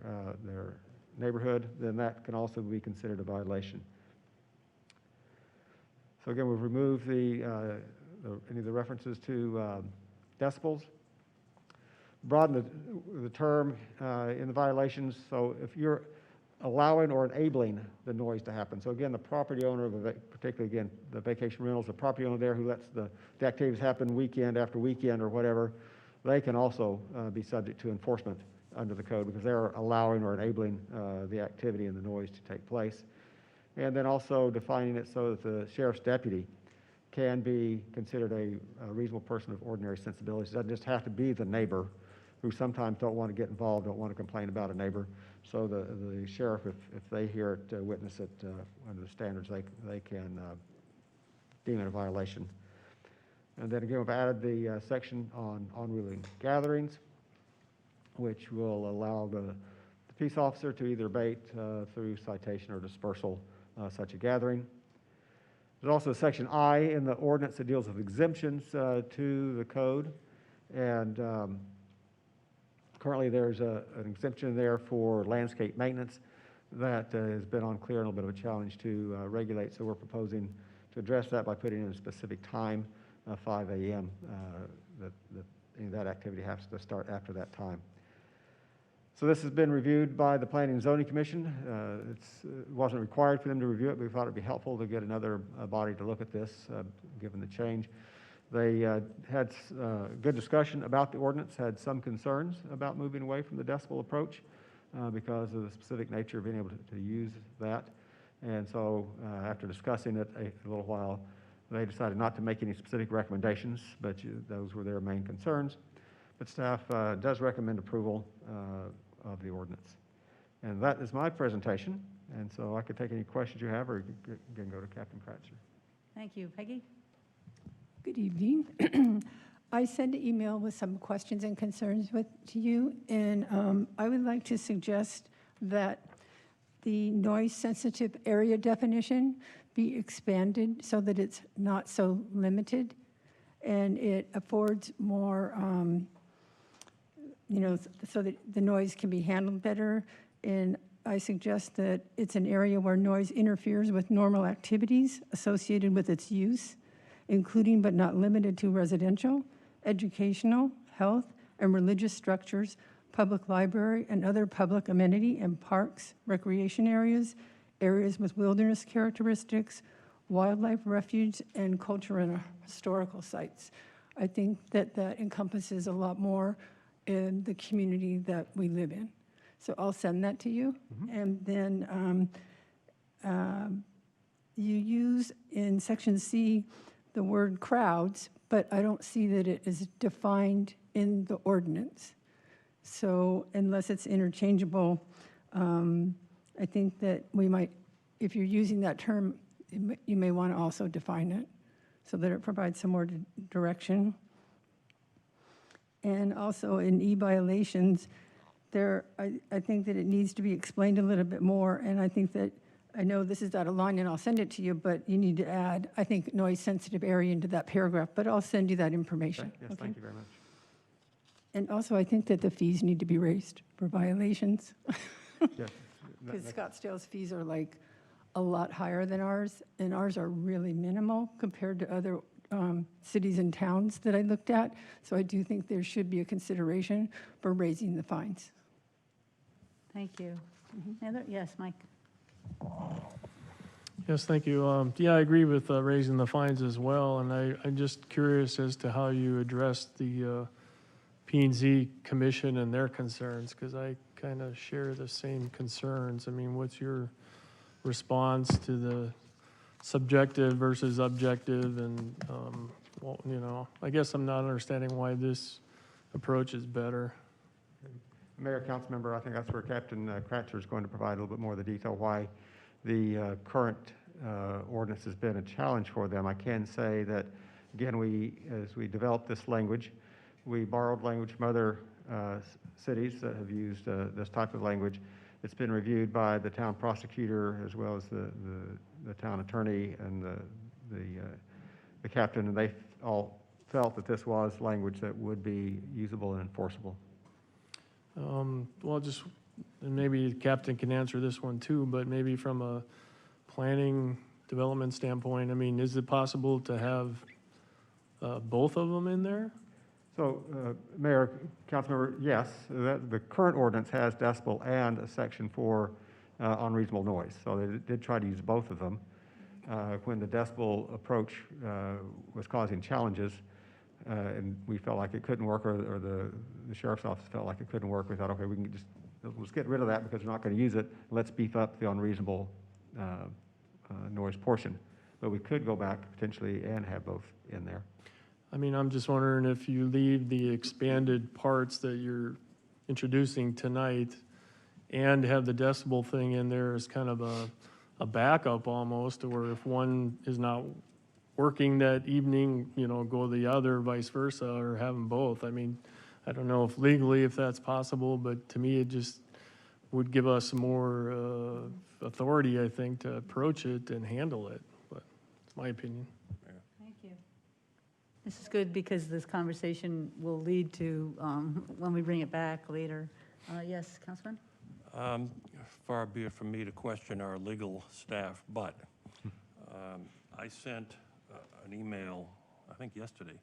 neighborhood, then that can also be considered a violation. So again, we've removed any of the references to decibels. Broaden the term in the violations, so if you're allowing or enabling the noise to happen. So again, the property owner of particularly again, the vacation rentals, the property owner there who lets the activities happen weekend after weekend or whatever, they can also be subject to enforcement under the code because they're allowing or enabling the activity and the noise to take place. And then also defining it so that the sheriff's deputy can be considered a reasonable person of ordinary sensibilities. It doesn't just have to be the neighbor who sometimes don't want to get involved, don't want to complain about a neighbor. So the sheriff, if they hear it, witness it under the standards, they can deem it a violation. And then again, we've added the section on unruly gatherings, which will allow the peace officer to either abate through citation or dispersal such a gathering. There's also section I in the ordinance that deals with exemptions to the code. And currently there's an exemption there for landscape maintenance that has been unclear and a little bit of a challenge to regulate. So we're proposing to address that by putting in a specific time, 5 a.m., that activity has to start after that time. So this has been reviewed by the Planning and Zoning Commission. It wasn't required for them to review it, but we thought it'd be helpful to get another body to look at this, given the change. They had good discussion about the ordinance, had some concerns about moving away from the decibel approach because of the specific nature of being able to use that. And so after discussing it a little while, they decided not to make any specific recommendations, but those were their main concerns. But staff does recommend approval of the ordinance. And that is my presentation. And so I could take any questions you have, or you can go to Captain Kratzer. Thank you. Peggy? Good evening. I sent an email with some questions and concerns to you, and I would like to suggest that the noise-sensitive area definition be expanded so that it's not so limited, and it affords more, so that the noise can be handled better. And I suggest that it's an area where noise interferes with normal activities associated with its use, including but not limited to residential, educational, health, and religious structures, public library, and other public amenity and parks, recreation areas, areas with wilderness characteristics, wildlife refuge, and cultural and historical sites. I think that that encompasses a lot more in the community that we live in. So I'll send that to you. And then you use in section C the word crowds, but I don't see that it is defined in the ordinance. So unless it's interchangeable, I think that we might, if you're using that term, you may want to also define it so that it provides some more direction. And also in e-violations, I think that it needs to be explained a little bit more, and I think that, I know this is out of line and I'll send it to you, but you need to add, I think, noise-sensitive area into that paragraph, but I'll send you that information. Yes, okay? thank you very much. And also, I think that the fees need to be raised for violations. Yes. Because Scottsdale's fees are like a lot higher than ours, and ours are really minimal compared to other cities and towns that I looked at. So I do think there should be a consideration for raising the fines. Thank you. Heather? Yes, Mike? Yes, thank you. Yeah, I agree with raising the fines as well, and I'm just curious as to how you addressed the P&Z Commission and their concerns, because I kind of share the same concerns. I mean, what's your response to the subjective versus objective, and, well, you know, I guess I'm not understanding why this approach is better. Mayor, council member, I think that's where Captain Kratzer is going to provide a little bit more of the detail why the current ordinance has been a challenge for them. I can say that, again, as we developed this language, we borrowed language from other cities that have used this type of language. It's been reviewed by the town prosecutor as well as the town attorney and the captain, and they all felt that this was language that would be usable and enforceable. Well, just, and maybe the captain can answer this one too, but maybe from a planning development standpoint, I mean, is it possible to have both of them in there? So, Mayor, Councilmember, yes, the current ordinance has decibel and a section for unreasonable noise. So they did try to use both of them. When the decibel approach was causing challenges, and we felt like it couldn't work, or the sheriff's office felt like it couldn't work, we thought, okay, let's get rid of that because we're not going to use it. Let's beef up the unreasonable noise portion. But we could go back potentially and have both in there. I mean, I'm just wondering if you leave the expanded parts that you're introducing tonight and have the decibel thing in there as kind of a backup almost, or if one is not working that evening, you know, go the other, vice versa, or have them both. I mean, I don't know if legally if that's possible, but to me, it just would give us more authority, I think, to approach it and handle it, but it's my opinion. Thank you. This is good because this conversation will lead to, when we bring it back later. Yes, Councilman? Far be it from me to question our legal staff, but I sent an email, I think yesterday,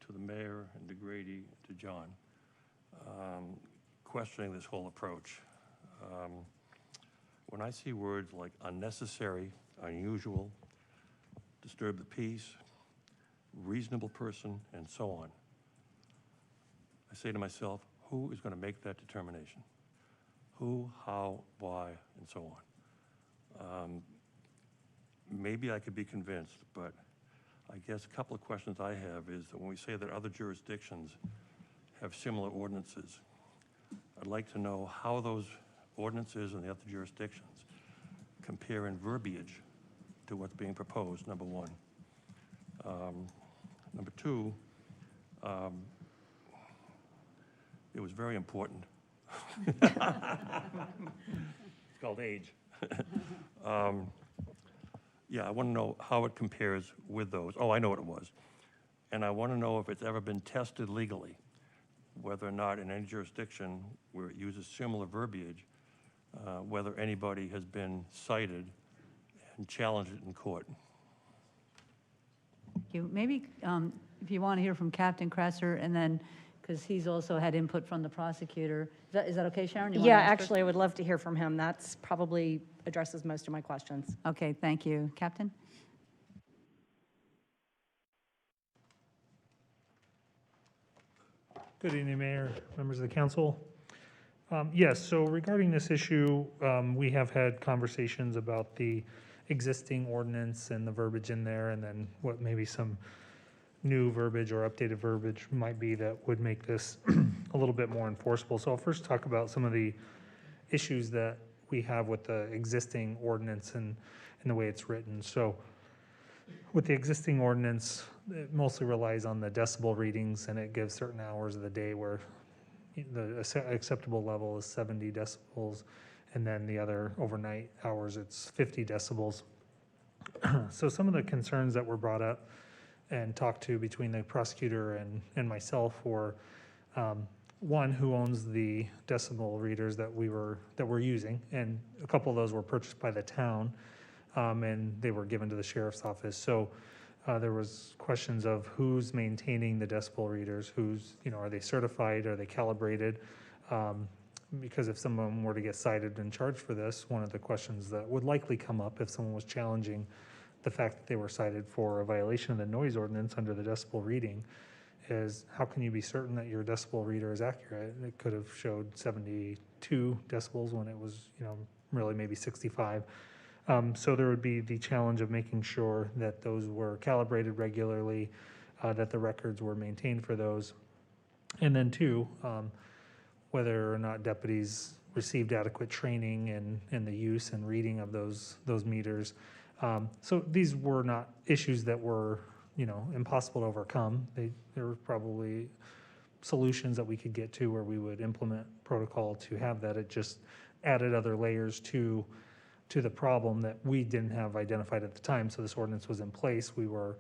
to the mayor and to Grady, to John, questioning this whole approach. When I see words like unnecessary, unusual, disturb the peace, reasonable person, and so on, I say to myself, who is going to make that determination? Who, how, why, and so on. Maybe I could be convinced, but I guess a couple of questions I have is that when we say that other jurisdictions have similar ordinances, I'd like to know how those ordinances in the other jurisdictions compare in verbiage to what's being proposed, number one. Number two, it was very important. It's called age. Yeah, I want to know how it compares with those. Oh, I know what it was. And I want to know if it's ever been tested legally, whether or not in any jurisdiction where it uses similar verbiage, whether anybody has been cited and challenged it in court. Thank you. Maybe if you want to hear from Captain Kratzer, and then because he's also had input from the prosecutor. Is that okay, Sharon? You wanna Yeah, ask first? actually, I would love to hear from him. That's probably addresses most of my questions. Okay, thank you. Captain? Good evening, Mayor, members of the council. Yes, so regarding this issue, we have had conversations about the existing ordinance and the verbiage in there, and then what maybe some new verbiage or updated verbiage might be that would make this a little bit more enforceable. So I'll first talk about some of the issues that we have with the existing ordinance and the way it's written. So with the existing ordinance, it mostly relies on the decibel readings, and it gives certain hours of the day where the acceptable level is 70 decibels, and then the other overnight hours, it's 50 decibels. So some of the concerns that were brought up and talked to between the prosecutor and myself were, one, who owns the decibel readers that we're using, and a couple of those were purchased by the town, and they were given to the sheriff's office. So there was questions of who's maintaining the decibel readers, are they certified, are they calibrated? Because if someone were to get cited and charged for this, one of the questions that would likely come up if someone was challenging the fact that they were cited for a violation of the noise ordinance under the decibel reading is, how can you be certain that your decibel reader is accurate? It could have showed 72 decibels when it was, really maybe 65. So there would be the challenge of making sure that those were calibrated regularly, that the records were maintained for those. And then two, whether or not deputies received adequate training in the use and reading of those meters. So these were not issues that were, impossible to overcome. There were probably solutions that we could get to where we would implement protocol to have that. It just added other layers to the problem that we didn't have identified at the time. So this ordinance was in place. We were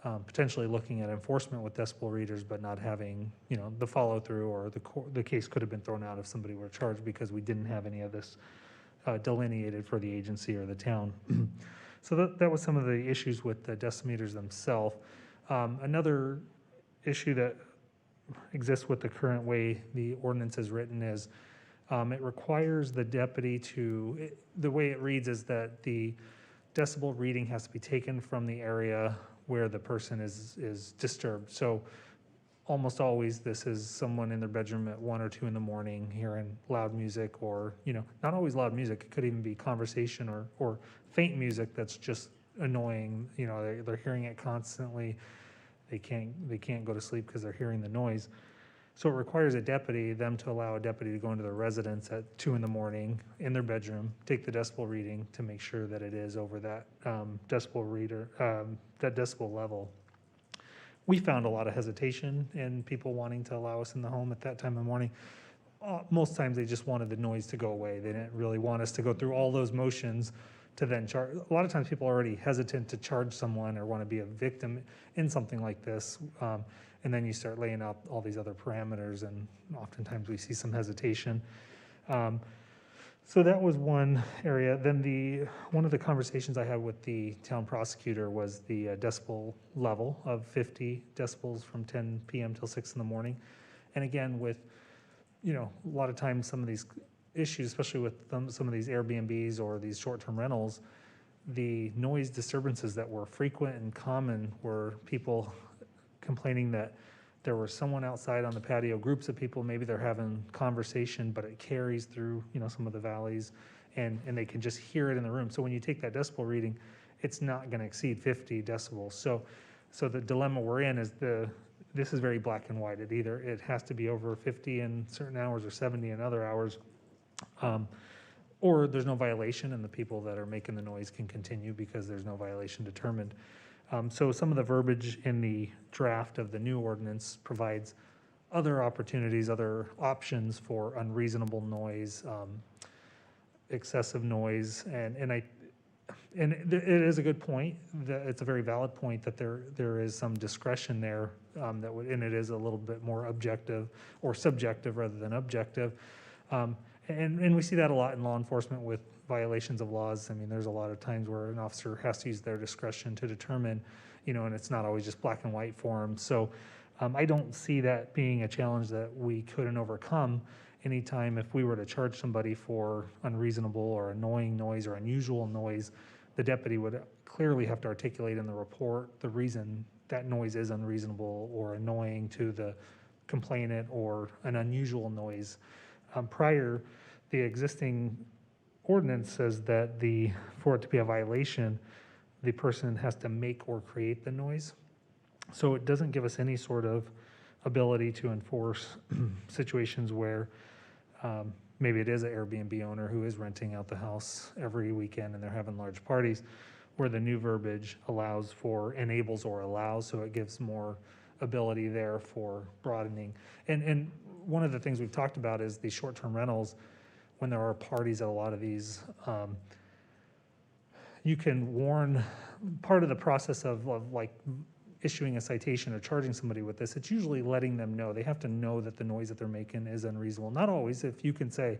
potentially looking at enforcement with decibel readers, but not having, the follow through, or the case could have been thrown out if somebody were charged because we didn't have any of this delineated for the agency or the town. So that was some of the issues with the decimeters themselves. Another issue that exists with the current way the ordinance is written is it requires the deputy the way it reads is that the decibel reading has to be taken from the area where the person is disturbed. So almost always this is someone in their bedroom at 1 or 2 in the morning hearing loud music, or, not always loud music. It could even be conversation or faint music that's just annoying. They're hearing it constantly. They can't go to sleep because they're hearing the noise. So it requires them to allow a deputy to go into their residence at 2 in the morning in their bedroom, take the decibel reading to make sure that it is over that decibel reader, that decibel level. We found a lot of hesitation in people wanting to allow us in the home at that time of the morning. Most times they just wanted the noise to go away. They didn't really want us to go through all those motions to then charge. A lot of times people are already hesitant to charge someone or want to be a victim in something like this. And then you start laying out all these other parameters, and oftentimes we see some hesitation. So that was one area. Then one of the conversations I had with the town prosecutor was the decibel level of 50 decibels from 10 p.m. till 6 in the morning. And again, with, a lot of times some of these issues, especially with some of these Airbnbs or these short-term rentals, the noise disturbances that were frequent and common were people complaining that there was someone outside on the patio, groups of people, maybe they're having conversation, but it carries through, some of the valleys, and they can just hear it in the room. So when you take that decibel reading, it's not going to exceed 50 decibels. So the dilemma we're in is this is very black and white. It has to be over 50 in certain hours or 70 in other hours, or there's no violation, and the people that are making the noise can continue because there's no violation determined. So some of the verbiage in the draft of the new ordinance provides other opportunities, other options for unreasonable noise, excessive noise, and it is a good point. It's a very valid point that there is some discretion there and it is a little bit more objective or subjective rather than objective. And we see that a lot in law enforcement with violations of laws. I mean, there's a lot of times where an officer has to use their discretion to determine, and it's not always just black and white for them. So I don't see that being a challenge that we couldn't overcome anytime if we were to charge somebody for unreasonable or annoying noise or unusual noise. The deputy would clearly have to articulate in the report the reason that noise is unreasonable or annoying to the complainant or an unusual noise. Prior, the existing ordinance says that for it to be a violation, the person has to make or create the noise. So it doesn't give us any sort of ability to enforce situations where maybe it is an Airbnb owner who is renting out the house every weekend and they're having large parties, where the new verbiage allows for enables or allows, so it gives more ability there for broadening. And one of the things we've talked about is the short-term rentals. When there are parties at a lot of these, you can warn, part of the process of like issuing a citation or charging somebody with this, it's usually letting them know. They have to know that the noise that they're making is unreasonable. Not always. If you can say,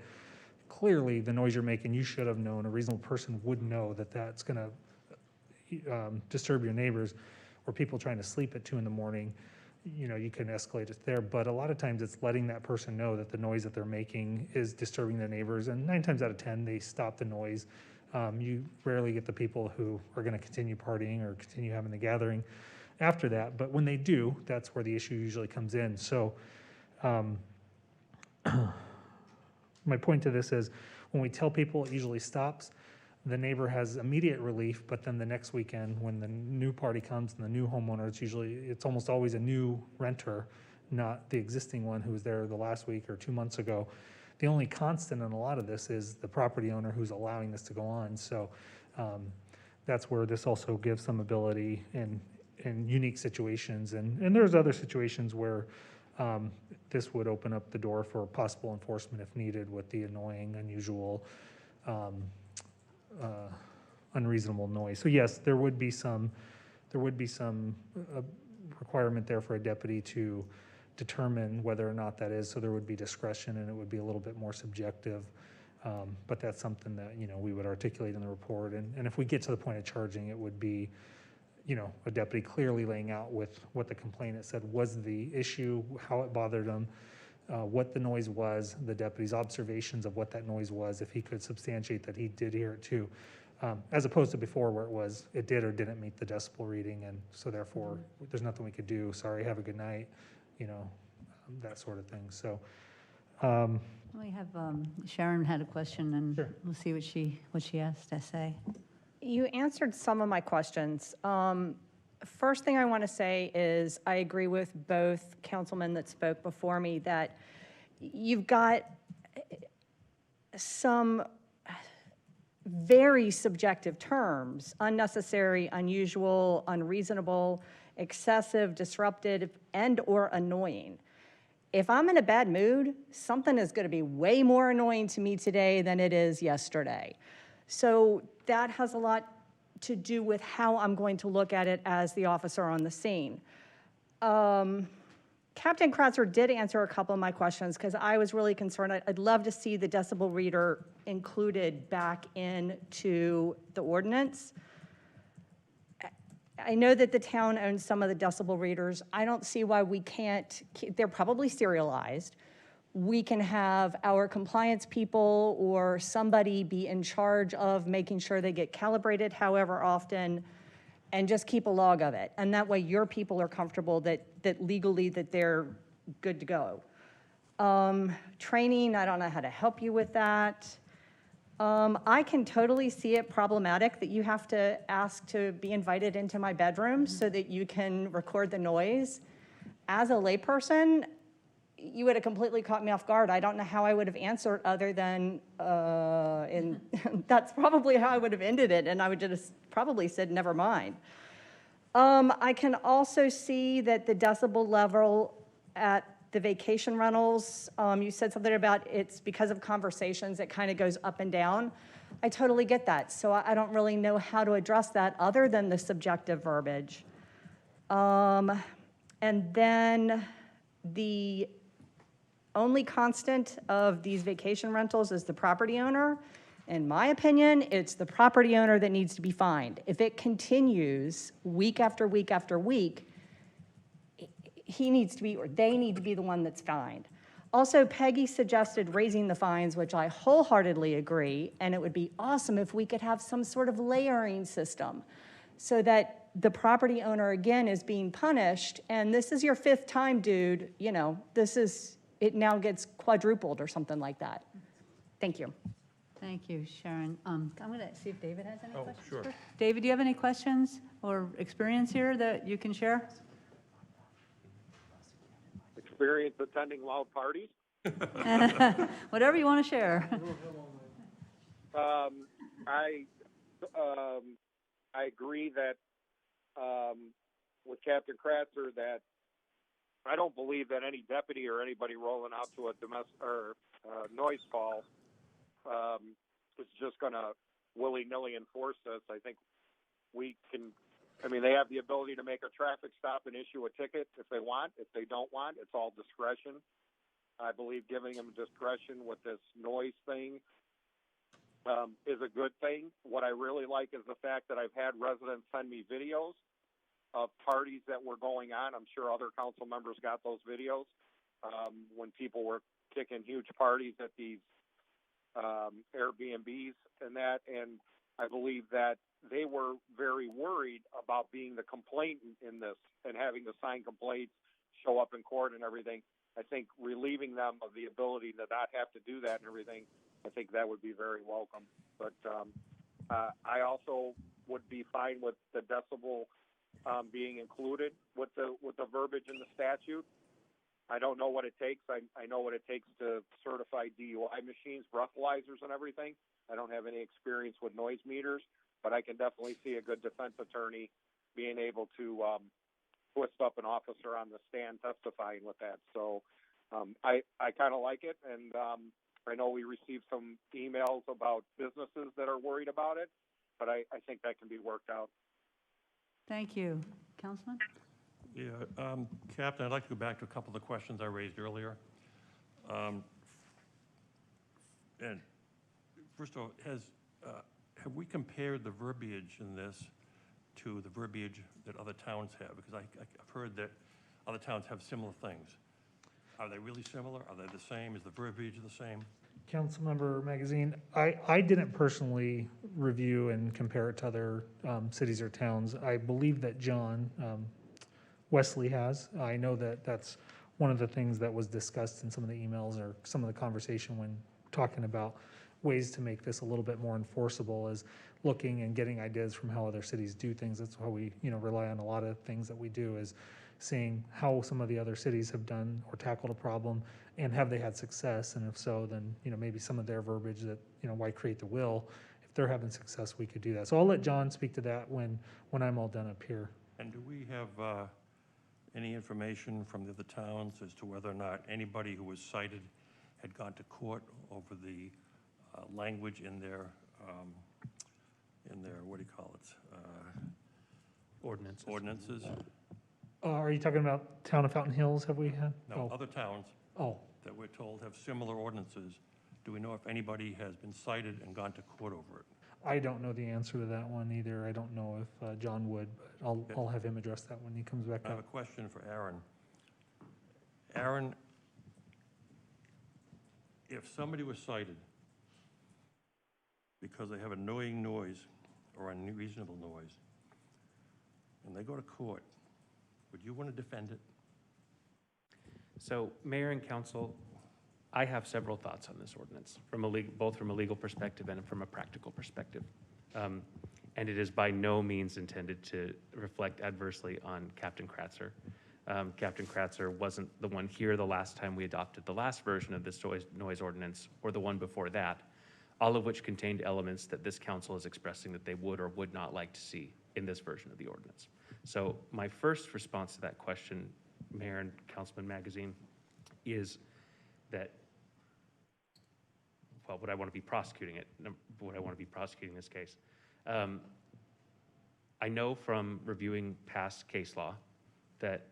clearly the noise you're making, you should have known, a reasonable person would know that that's going to disturb your neighbors, or people trying to sleep at 2 a.m, you can escalate it there. But a lot of times it's letting that person know that the noise that they're making is disturbing their neighbors, and 9 times out of 10 they stop the noise. You rarely get the people who are going to continue partying or continue having the gathering after that, but when they do, that's where the issue usually comes in. So my point to this is, when we tell people it usually stops, the neighbor has immediate relief, but then the next weekend when the new party comes and the new homeowner, it's almost always a new renter, not the existing one who was there the last week or 2 months ago. The only constant in a lot of this is the property owner who's allowing this to go on. So that's where this also gives some ability in unique situations. And there's other situations where this would open up the door for possible enforcement if needed with the annoying, unusual, unreasonable noise. So yes, there would be some requirement there for a deputy to determine whether or not that is. So there would be discretion, and it would be a little bit more subjective. But that's something that we would articulate in the report. And if we get to the point of charging, it would be a deputy clearly laying out with what the complainant said was the issue, how it bothered him, what the noise was, the deputy's observations of what that noise was, if he could substantiate that he did hear it too, as opposed to before where it did or didn't meet the decibel reading, and so therefore there's nothing we could do. Sorry, have a good night, that sort of thing. So We have, Sharon had a question, and we'll see what she has to say. You answered some of my questions. First thing I want to say is I agree with both councilmen that spoke before me that you've got some very subjective terms: unnecessary, unusual, unreasonable, excessive, disruptive, and or annoying. If I'm in a bad mood, something is going to be way more annoying to me today than it is yesterday. So that has a lot to do with how I'm going to look at it as the officer on the scene. Captain Kratzer did answer a couple of my questions, because I was really concerned. I'd love to see the decibel reader included back into the ordinance. I know that the town owns some of the decibel readers. I don't see why we can't, they're probably serialized. We can have our compliance people or somebody be in charge of making sure they get calibrated however often, and just keep a log of it. And that way your people are comfortable that legally that they're good to go. Training, I don't know how to help you with that. I can totally see it problematic that you have to ask to be invited into my bedroom so that you can record the noise. As a layperson, you would have completely caught me off guard. I don't know how I would have answered other than, and that's probably how I would have ended it, and I would just probably said, never mind. I can also see that the decibel level at the vacation rentals, you said something about it's because of conversations, it kind of goes up and down. I totally get that. So I don't really know how to address that other than the subjective verbiage. And then the only constant of these vacation rentals is the property owner. In my opinion, it's the property owner that needs to be fined. If it continues week after week after week, he needs to be, or they need to be the one that's fined. Also, Peggy suggested raising the fines, which I wholeheartedly agree, and it would be awesome if we could have some sort of layering system so that the property owner, again, is being punished, and this is your 5th time, dude, you know, it now gets quadrupled or something like that. Thank you. Thank you, Sharon. I'm going to see if David has any Oh, questions. sure. first. David, do you have any questions or experience here that you can share? Experience attending loud parties? Whatever you want to share. I agree that with Captain Kratzer that I don't believe that any deputy or anybody rolling out to a noise call is just going to willy-nilly enforce this. I think we can. I mean, they have the ability to make a traffic stop and issue a ticket if they want. If they don't want, it's all discretion. I believe giving them discretion with this noise thing is a good thing. What I really like is the fact that I've had residents send me videos of parties that were going on. I'm sure other council members got those videos when people were kicking huge parties at these Airbnbs and that. And I believe that they were very worried about being the complainant in this and having to sign complaints, show up in court and everything. I think relieving them of the ability to not have to do that and everything, I think that would be very welcome. But I also would be fine with the decibel being included with the verbiage in the statute. I don't know what it takes. I know what it takes to certify DUI machines, breathalyzers and everything. I don't have any experience with noise meters, but I can definitely see a good defense attorney being able to twist up an officer on the stand testifying with that. So I kind of like it, and I know we received some emails about businesses that are worried about it, but I think that can be worked out. Thank you. Councilman? Yeah, Captain, I'd like to go back to a couple of the questions I raised earlier. And first of all, have we compared the verbiage in this to the verbiage that other towns have? Because I've heard that other towns have similar things. Are they really similar? Are they the same? Is the verbiage the same? Councilmember Magazine, I didn't personally review and compare it to other cities or towns. I believe that John Wesley has. I know that that's one of the things that was discussed in some of the emails or some of the conversation when talking about ways to make this a little bit more enforceable, is looking and getting ideas from how other cities do things. That's how we, rely on a lot of things that we do, is seeing how some of the other cities have done or tackled a problem, and have they had success, and if so, then, maybe some of their verbiage that, why create the will? If they're having success, we could do that. So I'll let John speak to that when I'm all done up here. And do we have any information from the other towns as to whether or not anybody who was cited had gone to court over the language in their, what do you call it? Ordinances? Are you talking about town of Fountain Hills? Have we had? No, other towns Oh, that we're told have similar ordinances. Do we know if anybody has been cited and gone to court over it? I don't know the answer to that one either. I don't know if John would, but I'll have him address that when he comes back I have a up. question for Aaron. Aaron, if somebody was cited because they have annoying noise or unreasonable noise, and they go to court, would you want to defend it? So, Mayor and Council, I have several thoughts on this ordinance, both from a legal perspective and from a practical perspective. And it is by no means intended to reflect adversely on Captain Kratzer. Captain Kratzer wasn't the one here the last time we adopted the last version of this noise ordinance, or the one before that, all of which contained elements that this council is expressing that they would or would not like to see in this version of the ordinance. So my first response to that question, Mayor and Councilman Magazine, is that, well, would I want to be prosecuting it? Would I want to be prosecuting this case? I know from reviewing past case law that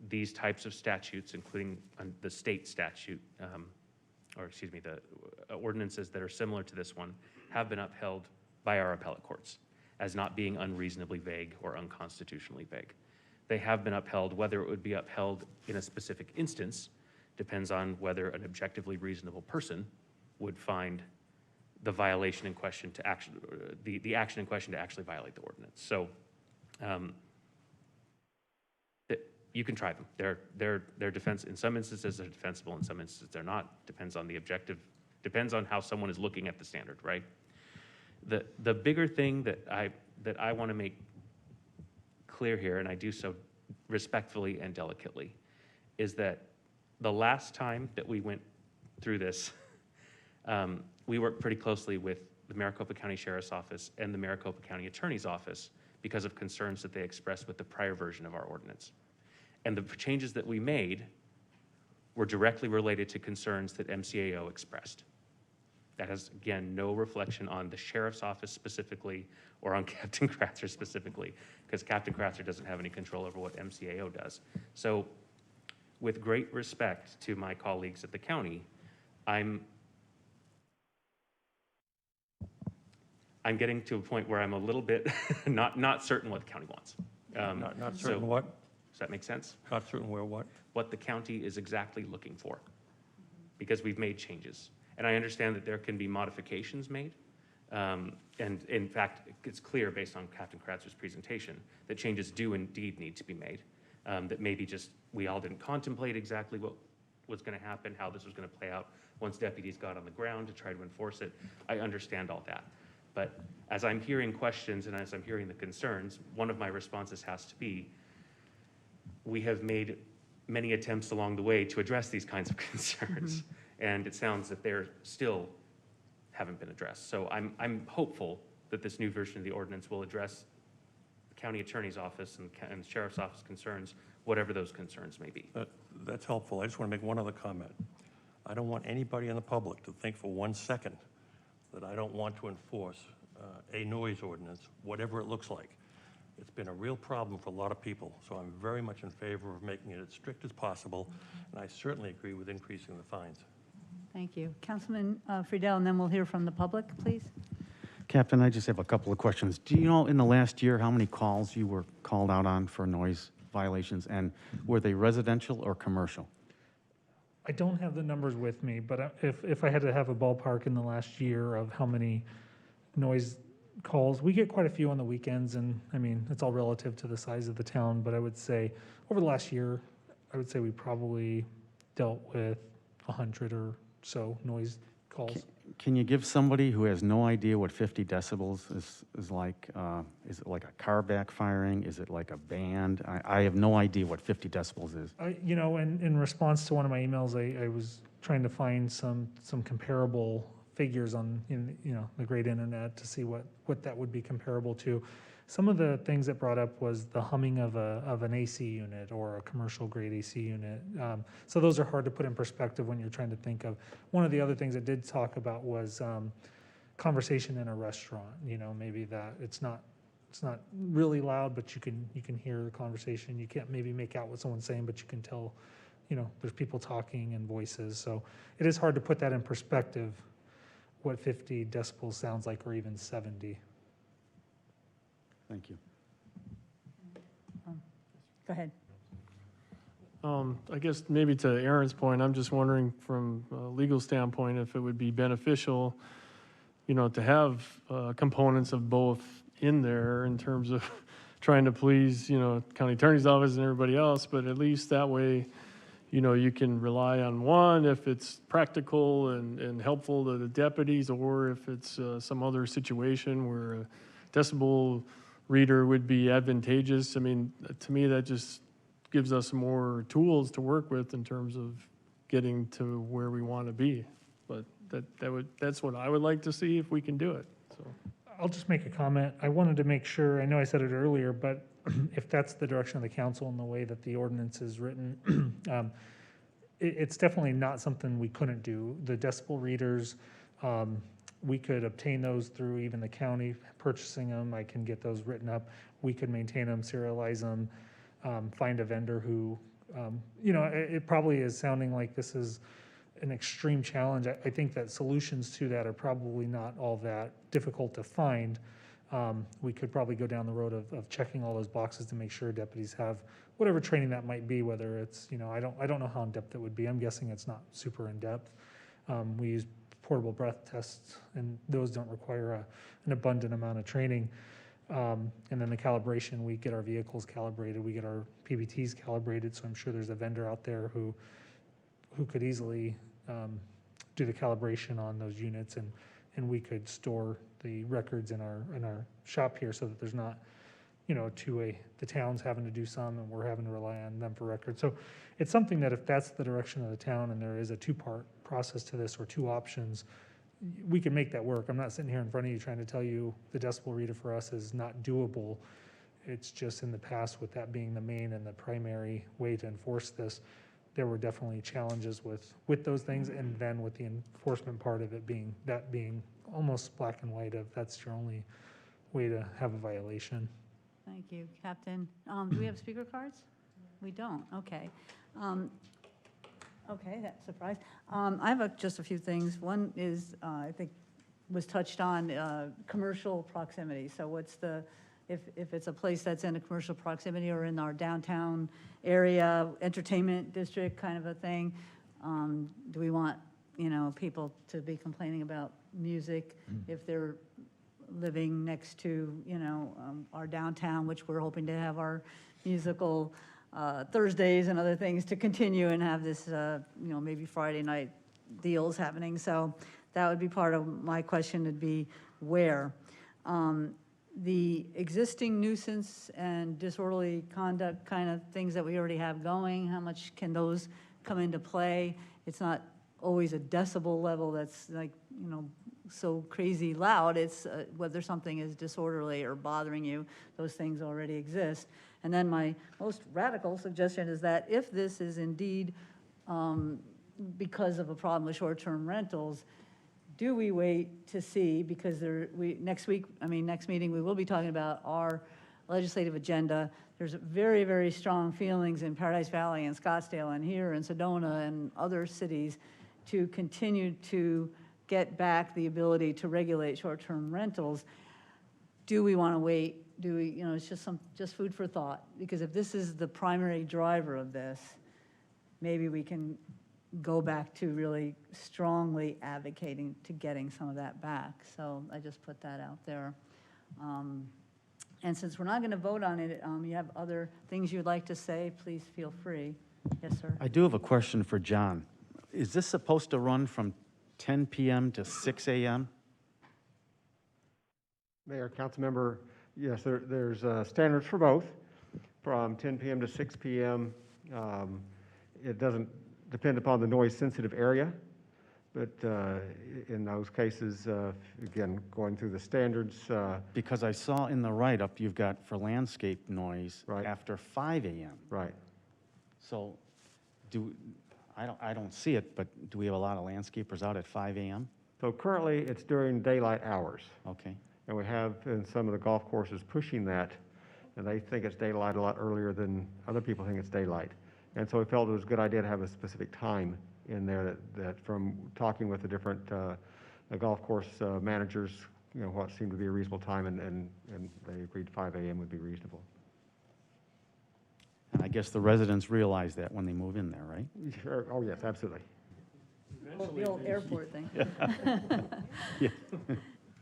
these types of statutes, including the state statute, the ordinances that are similar to this one, have been upheld by our appellate courts as not being unreasonably vague or unconstitutionally vague. they have been upheld. Whether it would be upheld in a specific instance depends on whether an objectively reasonable person would find the violation in question to actually, the action in question to actually violate the ordinance. So you can try them. They're defense, in some instances they're defensible, in some instances they're not. Depends on the objective, depends on how someone is looking at the standard, right? The bigger thing that I want to make clear here, and I do so respectfully and delicately, is that the last time that we went through this, we worked pretty closely with the Maricopa County Sheriff's Office and the Maricopa County Attorney's Office because of concerns that they expressed with the prior version of our ordinance. And the changes that we made were directly related to concerns that MCAO expressed. That has, again, no reflection on the Sheriff's Office specifically or on Captain Kratzer specifically, because Captain Kratzer doesn't have any control over what MCAO does. So with great respect to my colleagues at the county, I'm getting to a point where I'm a little bit not certain what the county wants. Not certain what? Does that make sense? Not certain where what? What the county is exactly looking for, because we've made changes. And I understand that there can be modifications made. And in fact, it's clear based on Captain Kratzer's presentation that changes do indeed need to be made. That maybe just we all didn't contemplate exactly what was going to happen, how this was going to play out once deputies got on the ground to try to enforce it. I understand all that. But as I'm hearing questions and as I'm hearing the concerns, one of my responses has to be, we have made many attempts along the way to address these kinds of concerns. And it sounds that they're still haven't been addressed. So I'm hopeful that this new version of the ordinance will address the county attorney's office and the sheriff's office concerns, whatever those concerns may be. That's helpful. I just want to make one other comment. I don't want anybody in the public to think for 1 second that I don't want to enforce a noise ordinance, whatever it looks like. It's been a real problem for a lot of people, so I'm very much in favor of making it as strict as possible, and I certainly agree with increasing the fines. Thank you. Councilman Friedel, and then we'll hear from the public, please. Captain, I just have a couple of questions. Do you know in the last year how many calls you were called out on for noise violations, and were they residential or commercial? I don't have the numbers with me, but if I had to have a ballpark in the last year of how many noise calls, we get quite a few on the weekends, and I mean, it's all relative to the size of the town, but I would say over the last year, I would say we probably dealt with 100 or so noise calls. Can you give somebody who has no idea what 50 decibels is like? Is it like a car backfiring? Is it like a band? I have no idea what 50 decibels is. You know, in response to one of my emails, I was trying to find some comparable figures on the great internet to see what that would be comparable to. Some of the things that brought up was the humming of an AC unit or a commercial grade AC unit. So those are hard to put in perspective when you're trying to think of. One of the other things it did talk about was conversation in a restaurant. You know, maybe that it's not really loud, but you can hear the conversation. You can't maybe make out what someone's saying, but you can tell, there's people talking and voices. So it is hard to put that in perspective, what 50 decibels sounds like, or even 70. Thank you. Go ahead. I guess maybe to Aaron's point, I'm just wondering from a legal standpoint if it would be beneficial, to have components of both in there in terms of trying to please, county attorney's office and everybody else, but at least that way, you can rely on one if it's practical and helpful to the deputies, or if it's some other situation where a decibel reader would be advantageous. I mean, to me, that just gives us more tools to work with in terms of getting to where we want to be. But that's what I would like to see if we can do it. So I'll just make a comment. I wanted to make sure, I know I said it earlier, but if that's the direction of the council and the way that the ordinance is written, it's definitely not something we couldn't do. The decibel readers, we could obtain those through even the county purchasing them. I can get those written up. We could maintain them, serialize them, find a vendor who, it probably is sounding like this is an extreme challenge. I think that solutions to that are probably not all that difficult to find. We could probably go down the road of checking all those boxes to make sure deputies have whatever training that might be, whether it's, I don't know how in-depth it would be. I'm guessing it's not super in-depth. We use portable breath tests, and those don't require an abundant amount of training. And then the calibration, we get our vehicles calibrated, we get our PBTs calibrated, so I'm sure there's a vendor out there who could easily do the calibration on those units, and we could store the records in our shop here so that there's not, the town's having to do some and we're having to rely on them for records. So it's something that if that's the direction of the town and there is a two-part process to this or two options, we can make that work. I'm not sitting here in front of you trying to tell you the decibel reader for us is not doable. It's just in the past, with that being the main and the primary way to enforce this, there were definitely challenges with those things, and then with the enforcement part of it being almost black and white of that's your only way to have a violation. Thank you, Captain. Do we have speaker cards? We don't, okay. Okay, that's a surprise. I have just a few things. One is, I think, was touched on, commercial proximity. So what's if it's a place that's in a commercial proximity or in our downtown area, entertainment district kind of a thing, do we want, people to be complaining about music if they're living next to, our downtown, which we're hoping to have our musical Thursdays and other things to continue and have this, maybe Friday night deals happening. So that would be part of my question, would be where. The existing nuisance and disorderly conduct kind of things that we already have going, how much can those come into play? It's not always a decibel level that's like, so crazy loud. It's whether something is disorderly or bothering you, those things already exist. And then my most radical suggestion is that if this is indeed because of a problem with short-term rentals, do we wait to see, because next meeting, we will be talking about our legislative agenda. There's very, very strong feelings in Paradise Valley and Scottsdale and here in Sedona and other cities to continue to get back the ability to regulate short-term rentals. Do we want to wait? Do we, it's just food for thought, because if this is the primary driver of this, maybe we can go back to really strongly advocating to getting some of that back. So I just put that out there. And since we're not going to vote on it, you have other things you'd like to say, please feel free. Yes, sir. I do have a question for John. Is this supposed to run from 10 p.m. to 6 a.m.? Mayor, council member, yes, there's standards for both, from 10 p.m. to 6 p.m. It doesn't depend upon the noise-sensitive area, but in those cases, again, going through the standards. Because I saw in the write-up you've got for landscape noise after 5 a.m. Right. So I don't see it, but do we have a lot of landscapers out at 5 a.m.? So currently, it's during daylight hours. Okay. And we have in some of the golf courses pushing that, and they think it's daylight a lot earlier than other people think it's daylight. And so we felt it was a good idea to have a specific time in there that from talking with the different golf course managers, what seemed to be a reasonable time, and they agreed 5 a.m. would be reasonable. And I guess the residents realize that when they move in there, right? Sure. Oh, yes, absolutely. The old airport thing. Yeah.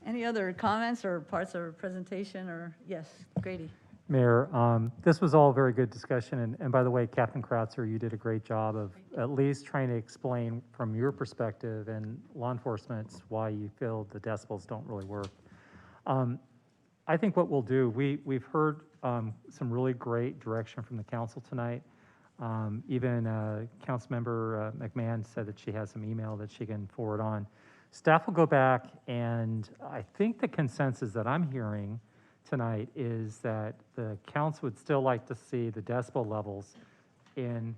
Any other comments or parts of our presentation, or, yes, Grady? Mayor, this was all very good discussion, and by the way, Captain Kratzer, you did a great job of at least trying to explain from your perspective and law enforcement's why you feel the decibels don't really work. I think what we'll do, we've heard some really great direction from the council tonight. Even Councilmember McMahon said that she has some email that she can forward on. Staff will go back, and I think the consensus that I'm hearing tonight is that the council would still like to see the decibel levels in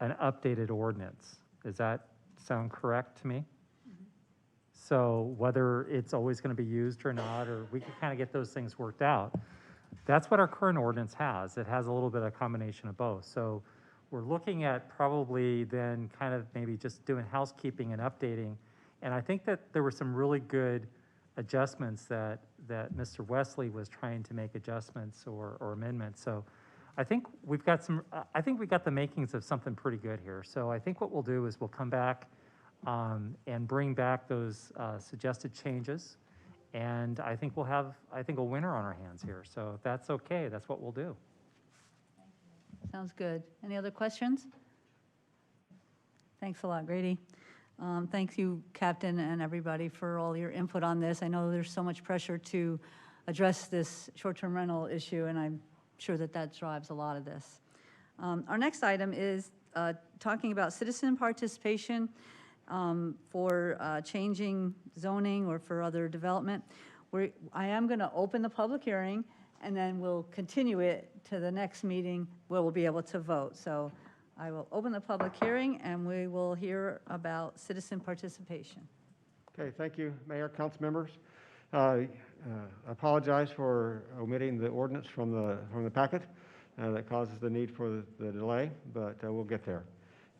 an updated ordinance. Does that sound correct to me? Mm-hmm. So whether it's always going to be used or not, or we can kind of get those things worked out. That's what our current ordinance has. It has a little bit of a combination of both. So we're looking at probably then kind of maybe just doing housekeeping and updating. And I think that there were some really good adjustments that Mr. Wesley was trying to make adjustments or amendments. So I think we've got I think we got the makings of something pretty good here. So I think what we'll do is we'll come back and bring back those suggested changes. And I think we'll have, a winner on our hands here. So if that's okay, that's what we'll do. Sounds good. Any other questions? Thanks a lot, Grady. Thank you, Captain, and everybody for all your input on this. I know there's so much pressure to address this short-term rental issue, and I'm sure that drives a lot of this. Our next item is talking about citizen participation for changing zoning or for other development. I am going to open the public hearing, and then we'll continue it to the next meeting where we'll be able to vote. So I will open the public hearing, and we will hear about citizen participation. Okay, thank you, Mayor, council members. I apologize for omitting the ordinance from the packet that causes the need for the delay, but we'll get there.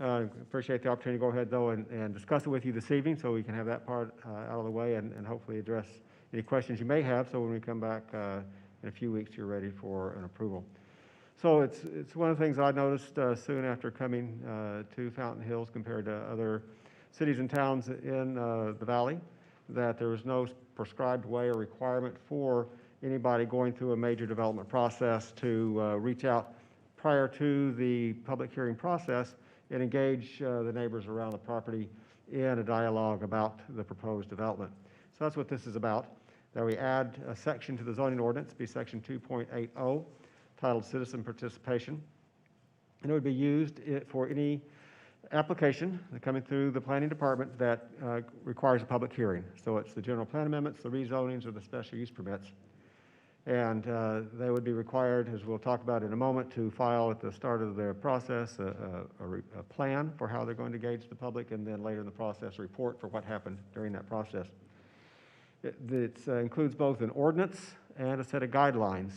Appreciate the opportunity to go ahead, though, and discuss it with you this evening so we can have that part out of the way and hopefully address any questions you may have, so when we come back in a few weeks, you're ready for an approval. So it's one of the things I noticed soon after coming to Fountain Hills compared to other cities and towns in the valley, that there was no prescribed way or requirement for anybody going through a major development process to reach out prior to the public hearing process and engage the neighbors around the property in a dialogue about the proposed development. So that's what this is about. That we add a section to the zoning ordinance, be section 2.80, titled Citizen Participation. And it would be used for any application coming through the planning department that requires a public hearing. So it's the general plan amendments, the rezonings, or the special use permits. And they would be required, as we'll talk about in a moment, to file at the start of their process a plan for how they're going to engage the public, and then later in the process, a report for what happened during that process. It includes both an ordinance and a set of guidelines.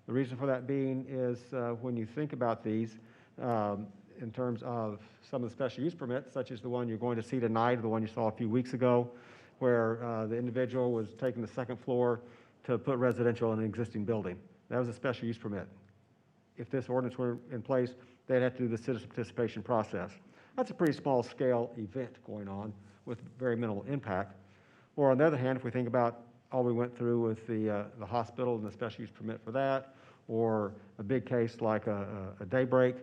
The reason for that being is when you think about these in terms of some of the special use permits, such as the one you're going to see tonight, the one you saw a few weeks ago, where the individual was taking the second floor to put residential in an existing building. That was a special use permit. If this ordinance were in place, they'd have to do the citizen participation process. That's a pretty small scale event going on with very minimal impact. Or on the other hand, if we think about all we went through with the hospital and the special use permit for that, or a big case like a Daybreak,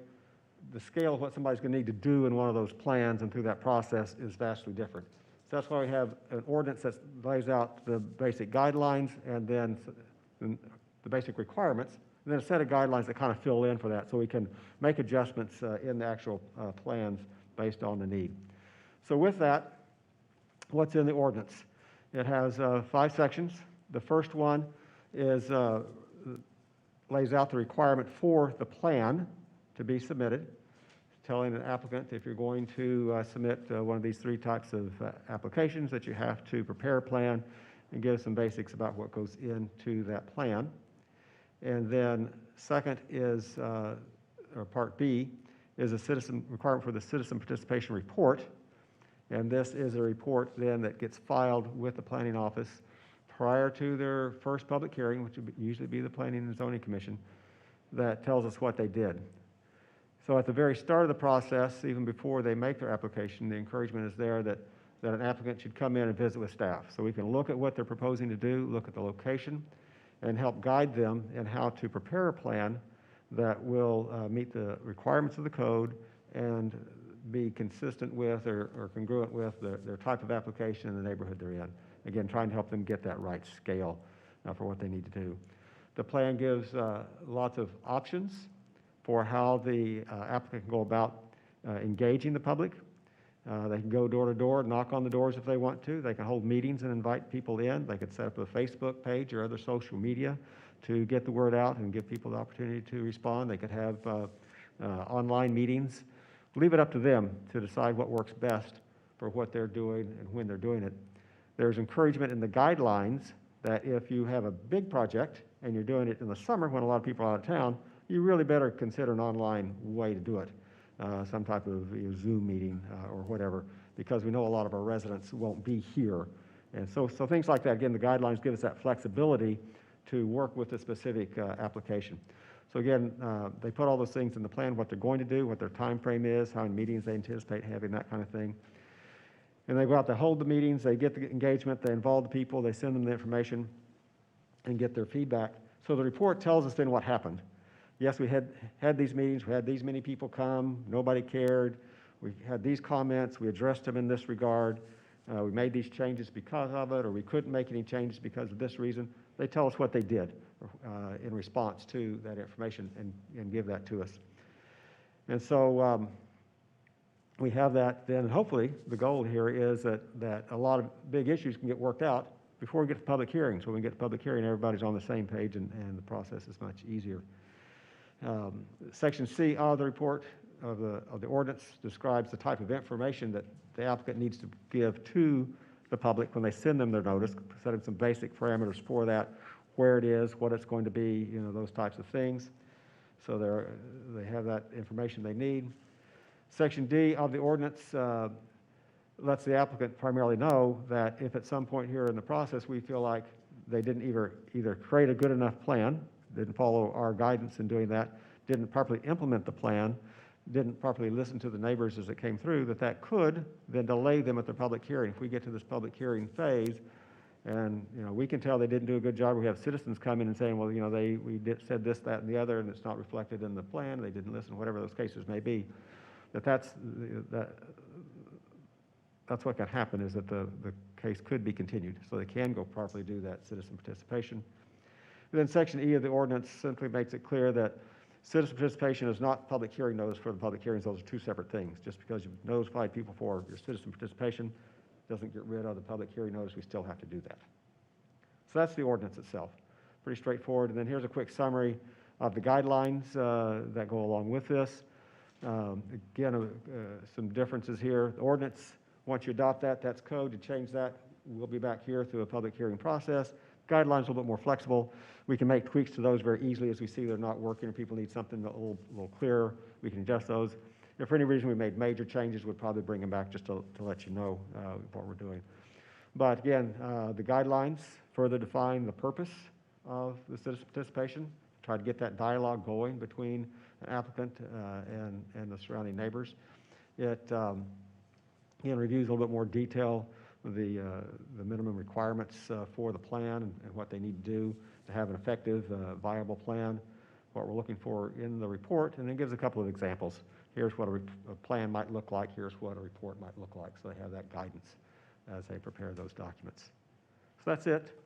the scale of what somebody's going to need to do in one of those plans and through that process is vastly different. So that's why we have an ordinance that lays out the basic guidelines and then the basic requirements, and then a set of guidelines that kind of fill in for that so we can make adjustments in the actual plans based on the need. So with that, what's in the ordinance? It has 5 sections. The first one is lays out the requirement for the plan to be submitted, telling an applicant if you're going to submit one of these 3 types of applications that you have to prepare a plan and give some basics about what goes into that plan. And then second is, or part B, is a citizen requirement for the citizen participation report. And this is a report then that gets filed with the planning office prior to their first public hearing, which would usually be the Planning and Zoning Commission, that tells us what they did. So at the very start of the process, even before they make their application, the encouragement is there that an applicant should come in and visit with staff. So we can look at what they're proposing to do, look at the location, and help guide them in how to prepare a plan that will meet the requirements of the code and be consistent with or congruent with their type of application in the neighborhood they're in. Again, trying to help them get that right scale for what they need to do. The plan gives lots of options for how the applicant can go about engaging the public. They can go door to door, knock on the doors if they want to. They can hold meetings and invite people in. They could set up a Facebook page or other social media to get the word out and give people the opportunity to respond. They could have online meetings. Leave it up to them to decide what works best for what they're doing and when they're doing it. There's encouragement in the guidelines that if you have a big project and you're doing it in the summer when a lot of people are out of town, you really better consider an online way to do it, some type of Zoom meeting or whatever, because we know a lot of our residents won't be here And so things like that, again, the guidelines give us that flexibility to work with the specific application. So again, they put all those things in the plan, what they're going to do, what their time frame is, how many meetings they anticipate having, that kind of thing. And they go out, they hold the meetings, they get the engagement, they involve the people, they send them the information and get their feedback. So the report tells us then what happened. Yes, we had these meetings, we had these many people come, nobody cared, we had these comments, we addressed them in this regard, we made these changes because of it, or we couldn't make any changes because of this reason. They tell us what they did in response to that information and give that to us. And so we have that then, and hopefully the goal here is that a lot of big issues can get worked out before we get to public hearings. When we get to public hearing, everybody's on the same page and the process is much easier. Section C of the report of the ordinance describes the type of information that the applicant needs to give to the public when they send them their notice, setting some basic parameters for that, where it is, what it's going to be, you know, those types of things. So they have that information they need. Section D of the ordinance lets the applicant primarily know that if at some point here in the process we feel like they didn't either create a good enough plan, didn't follow our guidance in doing that, didn't properly implement the plan, didn't properly listen to the neighbors as it came through, that could then delay them at the public hearing. If we get to this public hearing phase and, you know, we can tell they didn't do a good job, we have citizens come in and saying, well, you know, said this, that, and the other, and it's not reflected in the plan, they didn't listen, whatever those cases may be, that's what can happen, is that the case could be continued, so they can go properly do that citizen participation. And then Section E of the ordinance simply makes it clear that citizen participation is not public hearing notice for the public hearings. Those are two separate things. Just because you've notified people for your citizen participation doesn't get rid of the public hearing notice. We still have to do that. So that's the ordinance itself. Pretty straightforward. And then here's a quick summary of the guidelines that go along with this. Again, some differences here. The ordinance, once you adopt that, that's code. To change that, we'll be back here through a public hearing process. Guidelines a little bit more flexible. We can make tweaks to those very easily as we see they're not working or people need something a little clearer. We can adjust those. If for any reason we made major changes, we'd probably bring them back just to let you know what we're doing. But again, the guidelines further define the purpose of the citizen participation, try to get that dialogue going between an applicant and the surrounding neighbors. It again reviews a little bit more detail the minimum requirements for the plan and what they need to do to have an effective, viable plan, what we're looking for in the report, and then gives a couple of examples. Here's what a plan might look like, here's what a report might look like, so they have that guidance as they prepare those documents. So that's it.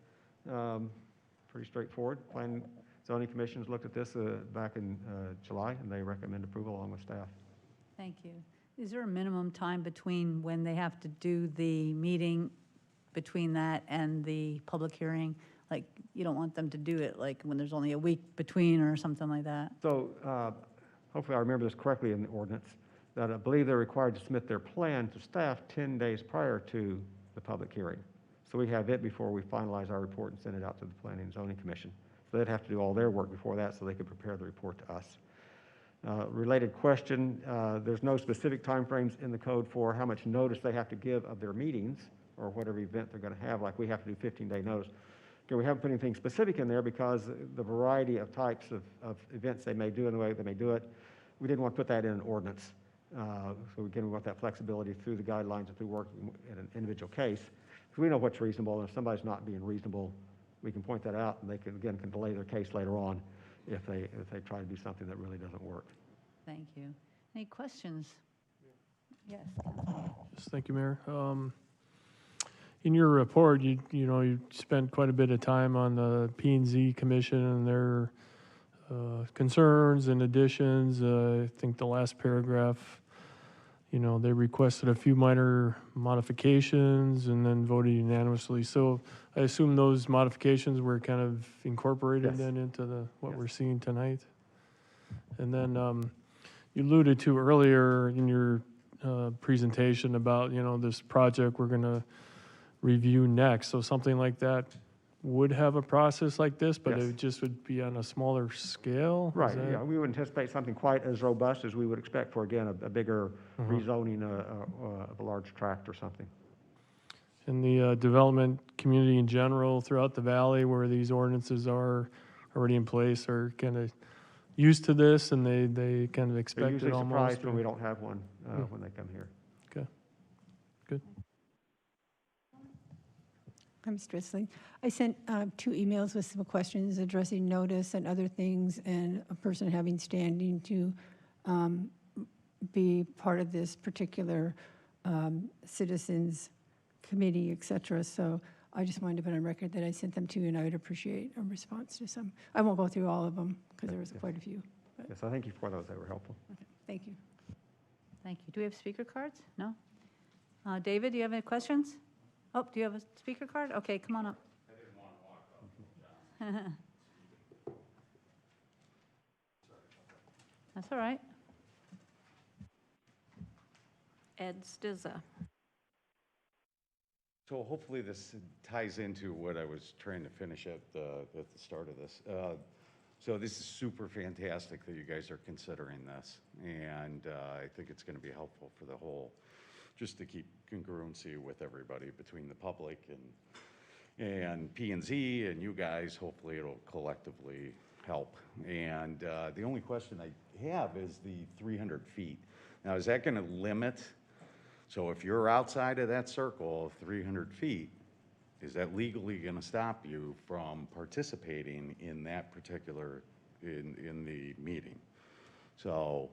Pretty straightforward. Planning Zoning Commission's looked at this back in July, and they recommend approval along with staff. Thank you. Is there a minimum time between when they have to do the meeting, between that and the public hearing? Like, you don't want them to do it like when there's only a week between or something like that? So hopefully I remember this correctly in the ordinance, that I believe they're required to submit their plan to staff 10 days prior to the public hearing. So we have it before we finalize our report and send it out to the Planning and Zoning Commission. So they'd have to do all their work before that so they could prepare the report to us. Related question, there's no specific timeframes in the code for how much notice they have to give of their meetings or whatever event they're going to have, like we have to do 15-day notice. Okay, we haven't put anything specific in there because the variety of types of events they may do and the way they may do it, we didn't want to put that in an ordinance. So again, we want that flexibility through the guidelines and through work in an individual case. So we know what's reasonable, and if somebody's not being reasonable, we can point that out, and they can delay their case later on if they try to do something that really doesn't work. Thank you. Any questions? Yes. Yes, thank you, Mayor. In your report, you spent quite a bit of time on the P&Z Commission and their concerns and additions. I think the last paragraph, they requested a few minor modifications and then voted unanimously. So I assume those modifications were kind of incorporated Yes. then into what Yes. we're seeing tonight. And then you alluded to earlier in your presentation about, this project we're going to review next. So something like that would have a process like this, but Yes. it just would be on a smaller scale? Is Right, that- yeah, we would anticipate something quite as robust as we would expect for, again, a bigger rezoning of a large tract or something. in the development community in general throughout the valley where these ordinances are already in place are kind of used to this and they kind of They're expect usually it almost. surprised when we don't have one, Yeah. when they come here. Okay, good. I'm Strissling. I sent 2 emails with some questions addressing notice and other things, and a person having standing to be part of this particular citizens committee, et cetera. So I just wanted to put on record that I sent them to you, and I would appreciate a response to some. I won't go through all of them, because there was quite a few. But Yes, I thank you for those. They were helpful. thank you. Thank you. Do we have speaker cards? No? David, do you have any questions? Oh, do you have a speaker card? Okay, come on up. That's all right. Ed Stizza. So hopefully this ties into what I was trying to finish at the start of this. So this is super fantastic that you guys are considering this, and I think it's going to be helpful for the whole, just to keep congruency with everybody between the public and P&Z and you guys. Hopefully it'll collectively help. And the only question I have is the 300 feet. Now, is that going to limit? So if you're outside of that circle of 300 feet, is that legally going to stop you from participating in that particular, in the meeting? So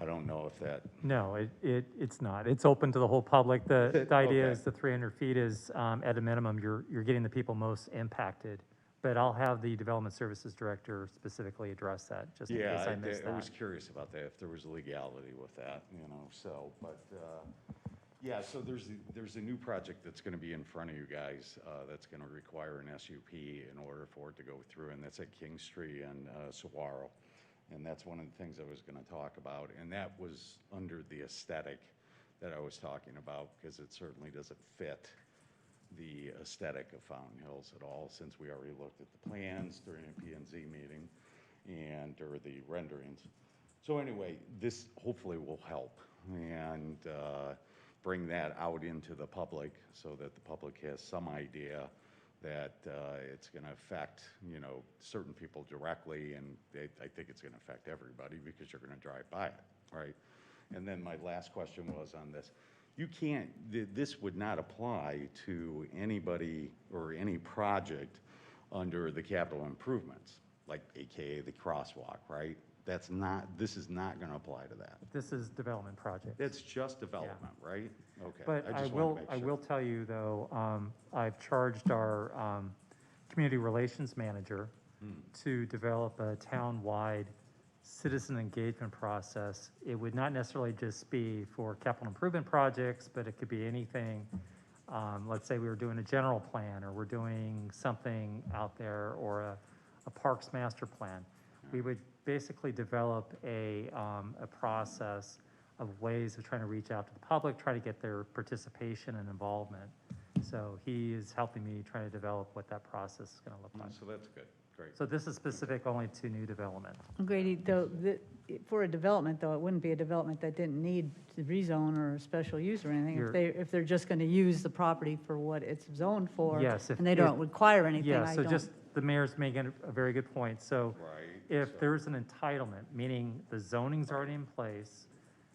I don't know if that. No, it's not. It's open to the whole public. The idea Okay. is the 300 feet is, at a minimum, you're getting the people most impacted. But I'll have the Development Services Director specifically address that, just in case I missed I was that. curious about that, if there was legality with that, you know, so, but, yeah, so there's a new project that's gonna be in front of you guys, that's gonna require an SUP in order for it to go through, and that's at King Street and Saguaro. And that's one of the things I was gonna talk about, and that was under the aesthetic that I was talking about, because it certainly doesn't fit the aesthetic of Fountain Hills at all, since we already looked at the plans during a P&Z meeting or the renderings. So anyway, this hopefully will help and bring that out into the public so that the public has some idea that it's going to affect, you know, certain people directly, and I think it's going to affect everybody because you're going to drive by it, right? And then my last question was on this. You can't, this would not apply to anybody or any project under the capital improvements, like AKA the crosswalk, right? That's not, this is not going to apply to that. This is development project. It's just development, right? Okay. But I just wanna will, make I sure. will tell you, though, I've charged our community relations manager to develop a town-wide citizen engagement process. It would not necessarily just be for capital improvement projects, but it could be anything. Let's say we were doing a general plan, or we're doing something out there, or a parks master plan. We would basically develop a process of ways of trying to reach out to the public, try to get their participation and involvement. So he is helping me try to develop what that process is going to look like. So that's good, great. So this is specific only to new development. Grady, though, for a development, though, it wouldn't be a development that didn't need to rezone or special use or anything. If they're just going to use the property for what it's zoned for. Yes, if- And they don't require anything, Yeah, I so don't. just, the mayor's making a very good point. So Right. if there's an entitlement, meaning the zoning's already in place,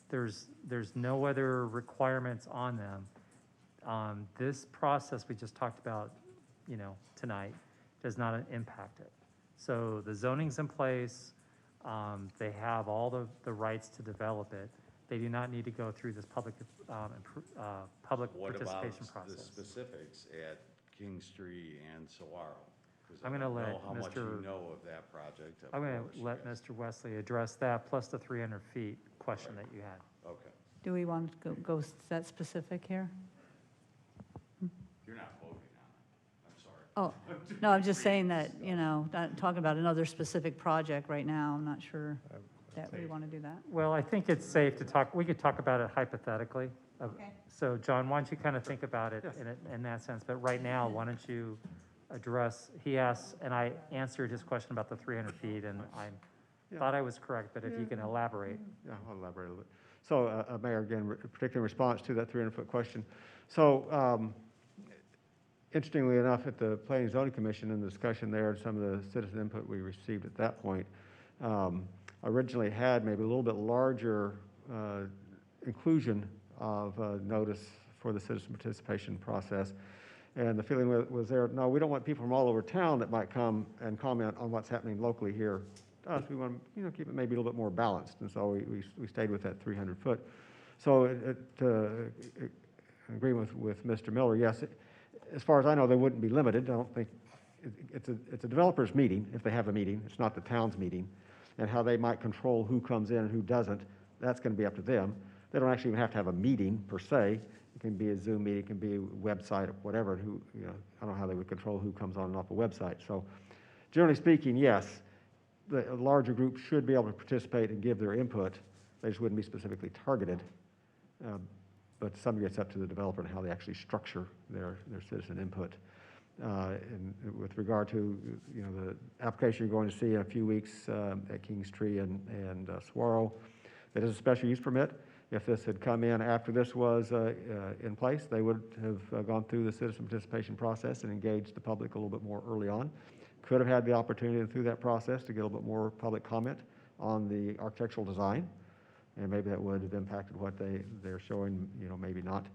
there's no other requirements on them, this process we just talked about, you know, tonight, does not impact it. So the zoning's in place, they have all the rights to develop it. They do not need to go through this public What about participation the process. specifics at King Street and Saguaro? 'Cause I'm I gonna don't know let how much you Mr. know of that project. of I'm going course, to let yes. Mr. Wesley address that, plus the 300 feet question that you had. Okay. Do we want to go that specific here? You're not voting on it. I'm sorry. Oh, no, I'm just saying that, you know, not talking about another specific project right now. I'm not sure that we want to do that. Well, I think it's safe to talk, we could talk about it hypothetically. Okay. So, John, why don't you kind of think about it in that sense? But right now, why don't you address, he asked, and I answered his question about the 300 feet, and I thought I was correct, but if you can elaborate. Yeah, I'll elaborate a little bit. So, Mayor, again, particularly in response to that 300-foot question. So, interestingly enough, at the Planning and Zoning Commission, in the discussion there, some of the citizen input we received at that point, originally had maybe a little bit larger inclusion of notice for the citizen participation process. And the feeling was there, no, we don't want people from all over town that might come and comment on what's happening locally here. To us, we want to, keep it maybe a little bit more balanced. And so we stayed with that 300 foot. So in agreement with Mr. Miller, yes, as far as I know, they wouldn't be limited. I don't think, it's a developer's meeting, if they have a meeting. It's not the town's meeting. And how they might control who comes in and who doesn't, that's going to be up to them. They don't actually even have to have a meeting per se. It can be a Zoom meeting, it can be a website, or whatever. Who, I don't know how they would control who comes on and off a website. So, generally speaking, yes, the larger group should be able to participate and give their input. They just wouldn't be specifically targeted. But some gets up to the developer and how they actually structure their citizen input. And with regard to the application you're going to see in a few weeks at Kings Tree and Saguaro, it is a special use permit. If this had come in after this was in place, they would have gone through the citizen participation process and engaged the public a little bit more early on. Could have had the opportunity through that process to get a little bit more public comment on the architectural design, and maybe that would have impacted what they're showing, maybe not.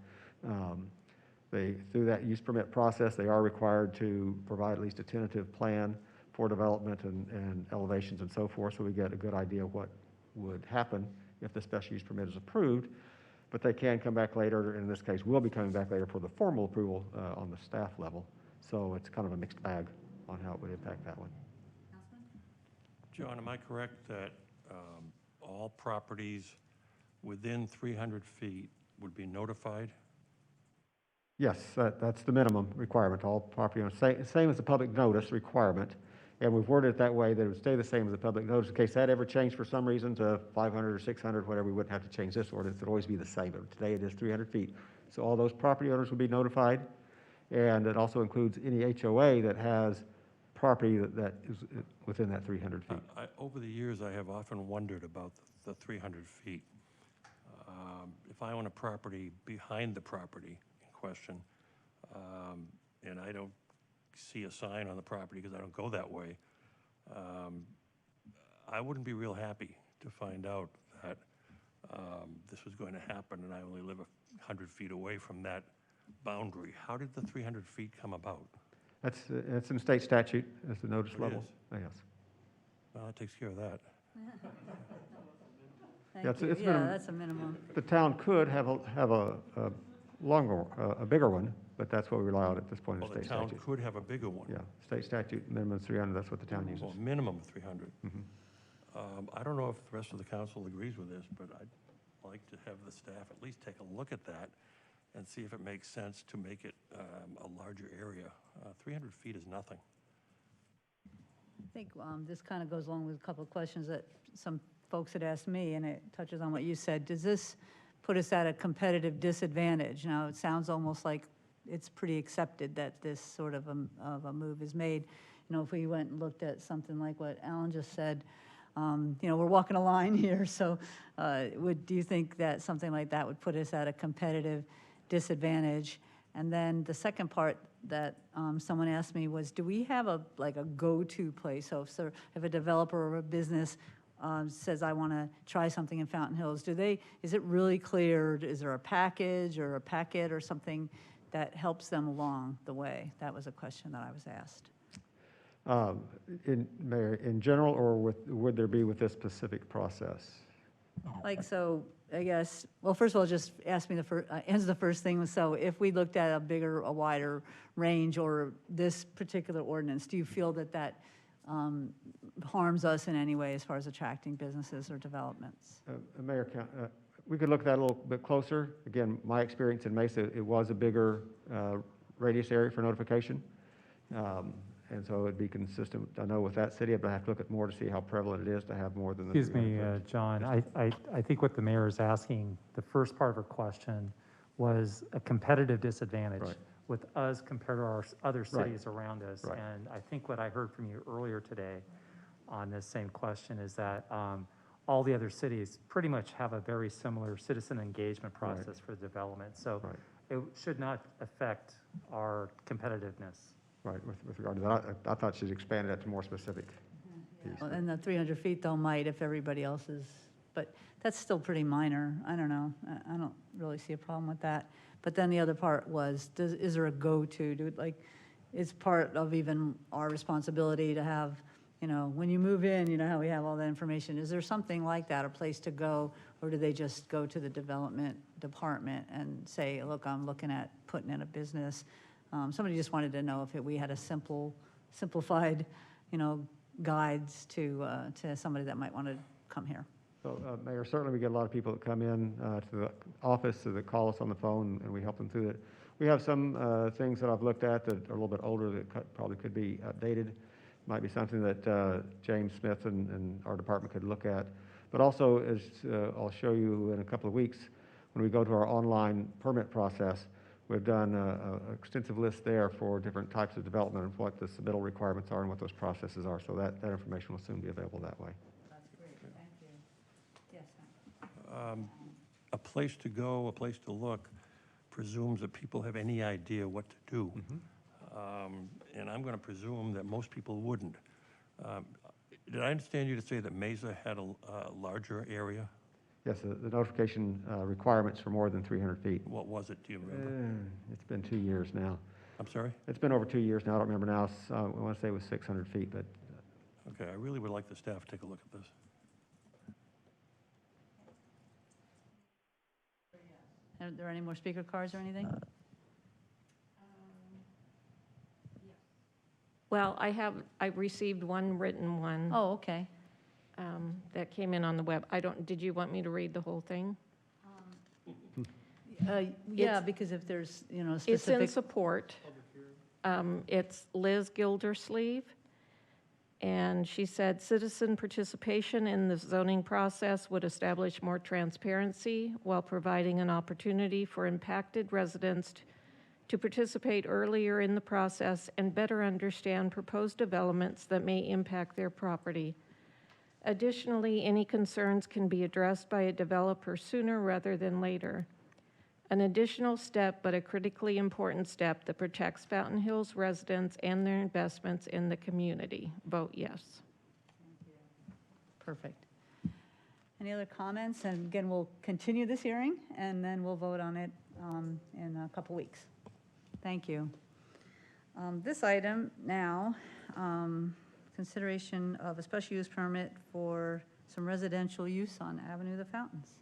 Through that use permit process, they are required to provide at least a tentative plan for development and elevations and so forth, so we get a good idea of what would happen if the special use permit is approved. But they can come back later, in this case, we'll be coming back later for the formal approval on the staff level. So it's kind of a mixed bag on how it would impact that one. John, am I correct that all properties within 300 feet would be notified? Yes, that's the minimum requirement. All property owners, same as the public notice requirement. And we've worded it that way that it would stay the same as the public notice. In case that ever changed for some reason to 500 or 600, whatever, we wouldn't have to change this ordinance. It would always be the same. But today it is 300 feet. So all those property owners will be notified. And it also includes any HOA that has property that is within that 300 feet. Over the years, I have often wondered about the 300 feet. If I own a property behind the property in question, and I don't see a sign on the property because I don't go that way, I wouldn't be real happy to find out that this was going to happen and I only live 100 feet away from that boundary. How did the 300 feet come about? It's in state statute as the notice level. Is? Oh, yes. Well, that takes care of that. Thank you. Yeah, that's a minimum. The town could have a longer, a bigger one, but that's what we rely on at this point in state statute. The town could have a bigger one. Yeah, state statute, minimum 300, that's what the town uses. Well, minimum 300. Mhm. I don't know if the rest of the council agrees with this, but I'd like to have the staff at least take a look at that and see if it makes sense to make it a larger area. 300 feet is nothing. I think this kind of goes along with a couple of questions that some folks had asked me, and it touches on what you said. Does this put us at a competitive disadvantage? Now, it sounds almost like it's pretty accepted that this sort of a move is made. If we went and looked at something like what Alan just said, we're walking a line here, so do you think that something like that would put us at a competitive disadvantage? And then the second part that someone asked me was, do we have a go-to place? So if a developer or a business says, I want to try something in Fountain Hills, is it really clear? Is there a package or a packet or something that helps them along the way? That was a question that I was asked. Mayor, in general, or would there be with this specific process? So I guess, well, first of all, just ask me answer the first thing. So if we looked at a wider range or this particular ordinance, do you feel that harms us in any way as far as attracting businesses or developments? Mayor, we could look at that a little bit closer. Again, my experience in Mesa, it was a bigger radius area for notification. And so it'd be consistent, I know, with that city, but I have to look at more to see how prevalent it is to have more than the. Excuse me, John, I think what the mayor is asking, the first part of her question was a competitive disadvantage. Right. With us compared to our other cities Right. around us. Right. And I think what I heard from you earlier today on this same question is that all the other cities pretty much have a very similar citizen engagement process for development. So it should not affect our competitiveness. Right, with regard to that, I thought she'd expanded that to more specific piece. Well, and the 300 feet though might if everybody else is, but that's still pretty minor. I don't know. I don't really see a problem with that. But then the other part was, is there a go-to? Is part of even our responsibility to have, when you move in, how we have all that information. Is there something like that, a place to go? Or do they just go to the development department and say, look, I'm looking at putting in a business? Somebody just wanted to know if we had a simplified, guides to somebody that might want to come here. So, Mayor, certainly we get a lot of people that come in to the office that call us on the phone, and we help them through it. We have some things that I've looked at that are a little bit older that probably could be updated. Might be something that James Smith and our department could look at. But also, as I'll show you in a couple of weeks, when we go to our online permit process, we've done an extensive list there for different types of development and what the submittal requirements are and what those processes are. So that information will soon be available that way. That's great, thank you. Yes, A place to go, a place to look presumes that people have any idea what to do. And I'm going to presume that most people wouldn't. Did I understand you to say that Mesa had a larger area? Yes, the notification requirements for more than 300 feet. What was it, do you remember? It's been 2 years now. I'm sorry? It's been over 2 years now. I don't remember now. I want to say it was 600 feet, but. Okay, I really would like the staff to take a look at this. Are there any more speaker cards or anything? Well, I received one written one. Oh, okay. That came in on the web. Did you want me to read the whole thing? Yeah, because if there's, It's in specific. support. It's Liz Gildersleeve, and she said, citizen participation in the zoning process would establish more transparency while providing an opportunity for impacted residents to participate earlier in the process and better understand proposed developments that may impact their property. Additionally, any concerns can be addressed by a developer sooner rather than later. An additional step, but a critically important step, that protects Fountain Hills residents and their investments in the community. Vote yes. Perfect. Any other comments? And again, we'll continue this hearing, and then we'll vote on it in a couple weeks. Thank you. This item now, consideration of a special use permit for some residential use on Avenue of the Fountains.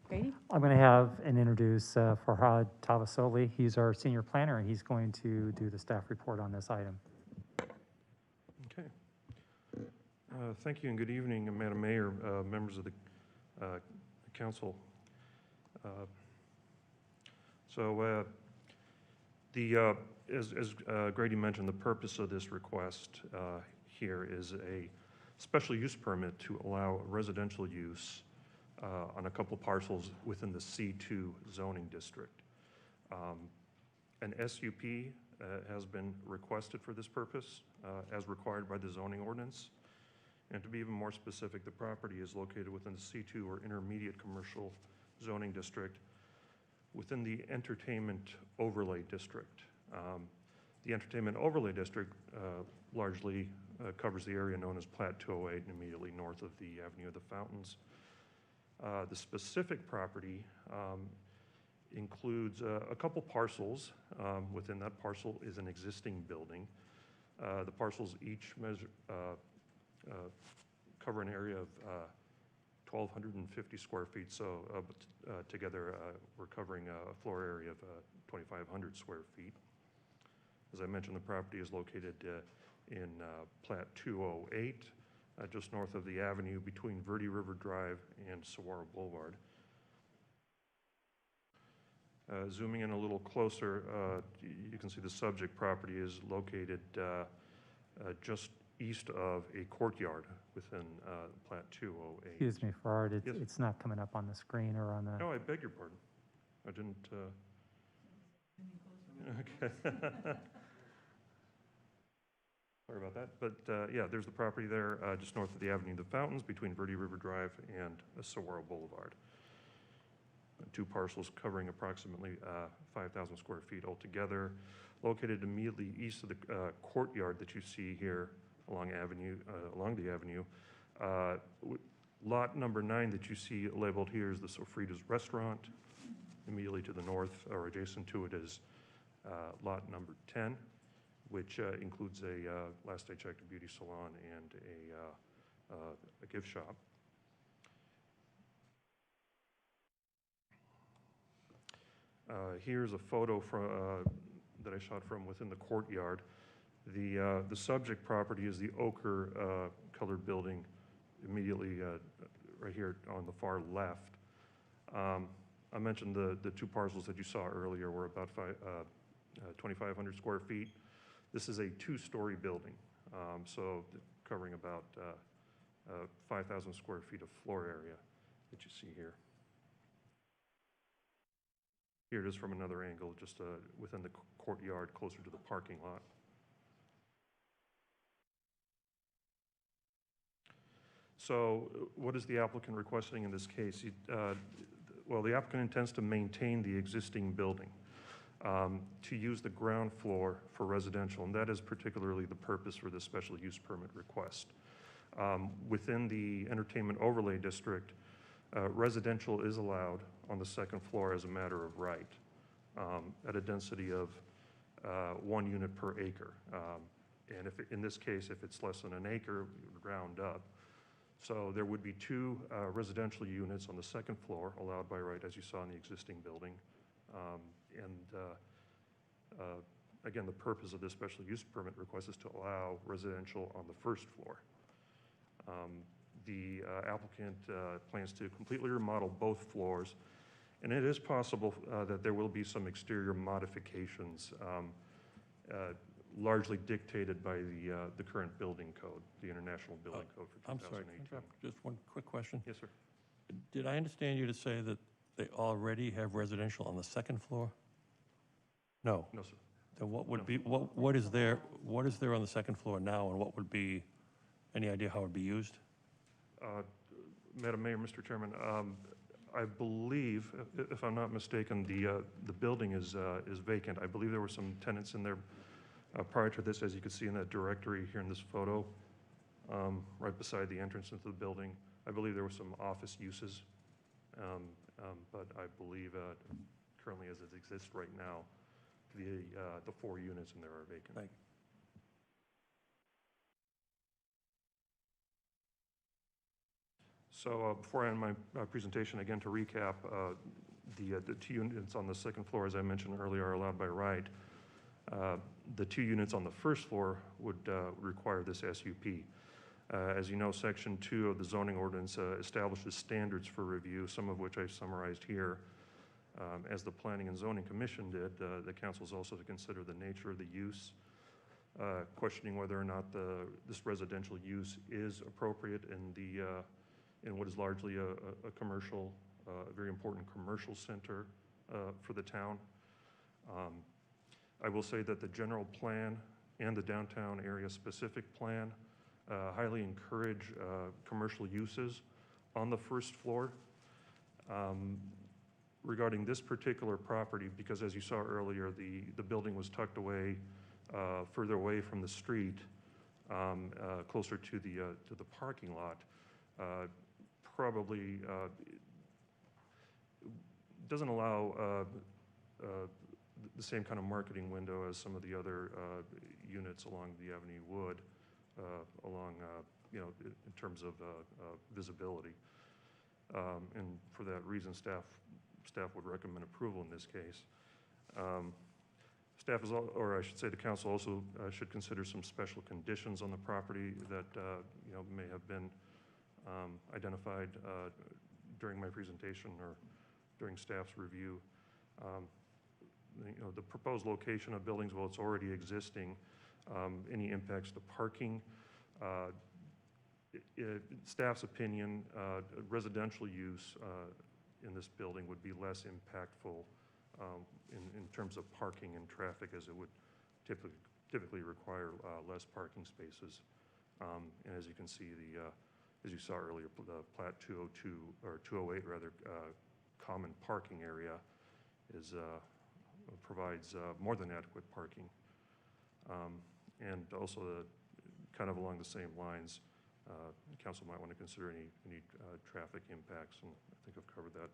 Grady? I'm going to have and introduce Farhad Tavasoli. He's our senior planner, and he's going to do the staff report on this item. Okay. Thank you and good evening, Madam Mayor, members of the council. As Grady mentioned, the purpose of this request here is a special use permit to allow residential use on a couple parcels within the C2 zoning district. An SUP has been requested for this purpose as required by the zoning ordinance. And to be even more specific, the property is located within the C2 or intermediate commercial zoning district within the entertainment overlay district. The entertainment overlay district largely covers the area known as Plat 208 and immediately north of the Avenue of the Fountains. The specific property includes a couple parcels. Within that parcel is an existing building. The parcels each cover an area of 1,250 square feet, so together we're covering a floor area of 2,500 square feet. As I mentioned, the property is located in Plat 208, just north of the avenue between Verde River Drive and Saguaro Boulevard. Zooming in a little closer, you can see the subject property is located just east of a courtyard within Plat 208. Excuse me, Farhad, Yes. it's not coming up on the screen or on the... No, I beg your pardon. I didn't... Okay. Sorry about that. But yeah, there's the property there just north of the Avenue of the Fountains between Verde River Drive and Saguaro Boulevard. 2 parcels covering approximately 5,000 square feet altogether, located immediately east of the courtyard that you see here along the avenue. Lot number 9 that you see labeled here is the Sofritas Restaurant. Immediately to the north or adjacent to it is lot number 10, which includes last I checked, a beauty salon and a gift shop. Here's a photo that I shot from within the courtyard. The subject property is the ochre colored building immediately right here on the far left. I mentioned the 2 parcels that you saw earlier were about 2,500 square feet. This is a 2-story building, so covering about 5,000 square feet of floor area that you see here. Here it is from another angle, just within the courtyard, closer to the parking lot. So what is the applicant requesting in this case? Well, the applicant intends to maintain the existing building, to use the ground floor for residential, and that is particularly the purpose for this special use permit request. Within the entertainment overlay district, residential is allowed on the 2nd floor as a matter of right, at a density of 1 unit per acre. And in this case, if it's less than an acre, we would round up. So there would be 2 residential units on the 2nd floor, allowed by right, as you saw in the existing building. Again, the purpose of this special use permit request is to allow residential on the 1st floor. The applicant plans to completely remodel both floors, and it is possible that there will be some exterior modifications, largely dictated by the current building code, the International Building Code for 2018. I'm sorry, can I interrupt? Just one quick question. Yes, sir. Did I understand you to say that they already have residential on the 2nd floor? No. No, sir. Then what would be, what is there on the 2nd floor now, and what would be, any idea how it would be used? Madam Mayor, Mr. Chairman, I believe, if I'm not mistaken, the building is vacant. I believe there were some tenants in there prior to this, as you can see in that directory here in this photo, right beside the entrance into the building. I believe there were some office uses, but I believe currently as it exists right now, the 4 units in there are vacant. Thank you. So before I end my presentation, again to recap, the 2 units on the 2nd floor, as I mentioned earlier, are allowed by right. The 2 units on the 1st floor would require this SUP. As you know, Section 2 of the zoning ordinance establishes standards for review, some of which I summarized here. As the Planning and Zoning Commission did, the council is also to consider the nature of the use, questioning whether or not this residential use is appropriate in what is largely a commercial, a very important commercial center for the town. I will say that the general plan and the downtown area specific plan highly encourage commercial uses on the 1st floor. Regarding this particular property, because as you saw earlier, the building was tucked away further away from the street, closer to the parking lot, probably doesn't allow the same kind of marketing window as some of the other units along the avenue would, in terms of visibility. And for that reason, staff would recommend approval in this case. Staff is, or I should say the council also should consider some special conditions on the property that may have been identified during my presentation or during staff's review. The proposed location of buildings, well, it's already existing. Any impacts to parking? Staff's opinion, residential use in this building would be less impactful in terms of parking and traffic as it would typically require less parking spaces. And as you can see, as you saw earlier, the Plat 202, or 208 rather, common parking area provides more than adequate parking. And also, kind of along the same lines, council might want to consider any traffic impacts, and I think I've covered that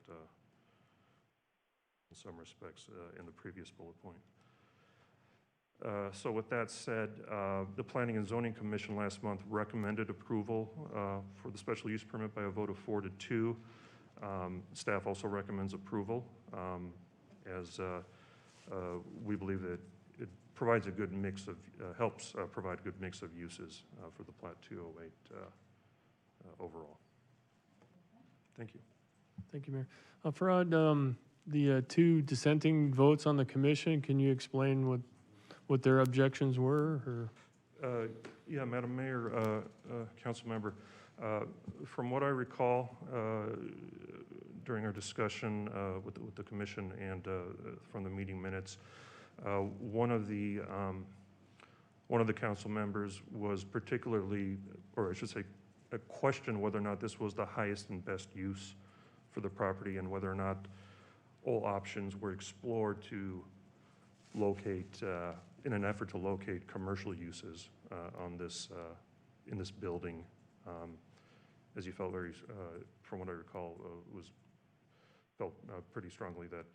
in some respects in the previous bullet point. So with that said, the Planning and Zoning Commission last month recommended approval for the special use permit by a vote of 4-2. Staff also recommends approval as we believe that it provides a good mix of, helps provide a good mix of uses for the Plat 208 overall. Thank you. Thank you, Mayor. Farad, the two dissenting votes on the commission, can you explain what their objections were, or? Yeah, Madam Mayor, Council Member, from what I recall during our discussion with the commission and from the meeting minutes, one of the council members was particularly, or I should say, a question whether or not this was the highest and best use for the property, and whether or not all options were explored to locate, in an effort to locate commercial uses on this, in this building. As you felt very, from what I recall, felt pretty strongly that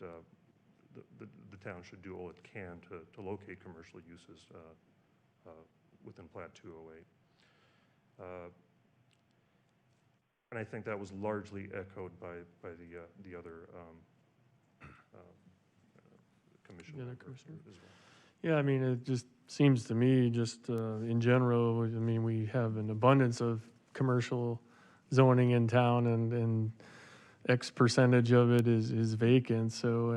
the town should do all it can to locate commercial uses within Plat 208. And I think that was largely echoed by the other commission members as well. Yeah, I mean, it just seems to me, just in general, I mean, we have an abundance of commercial zoning in town, and X percentage of it is vacant. So,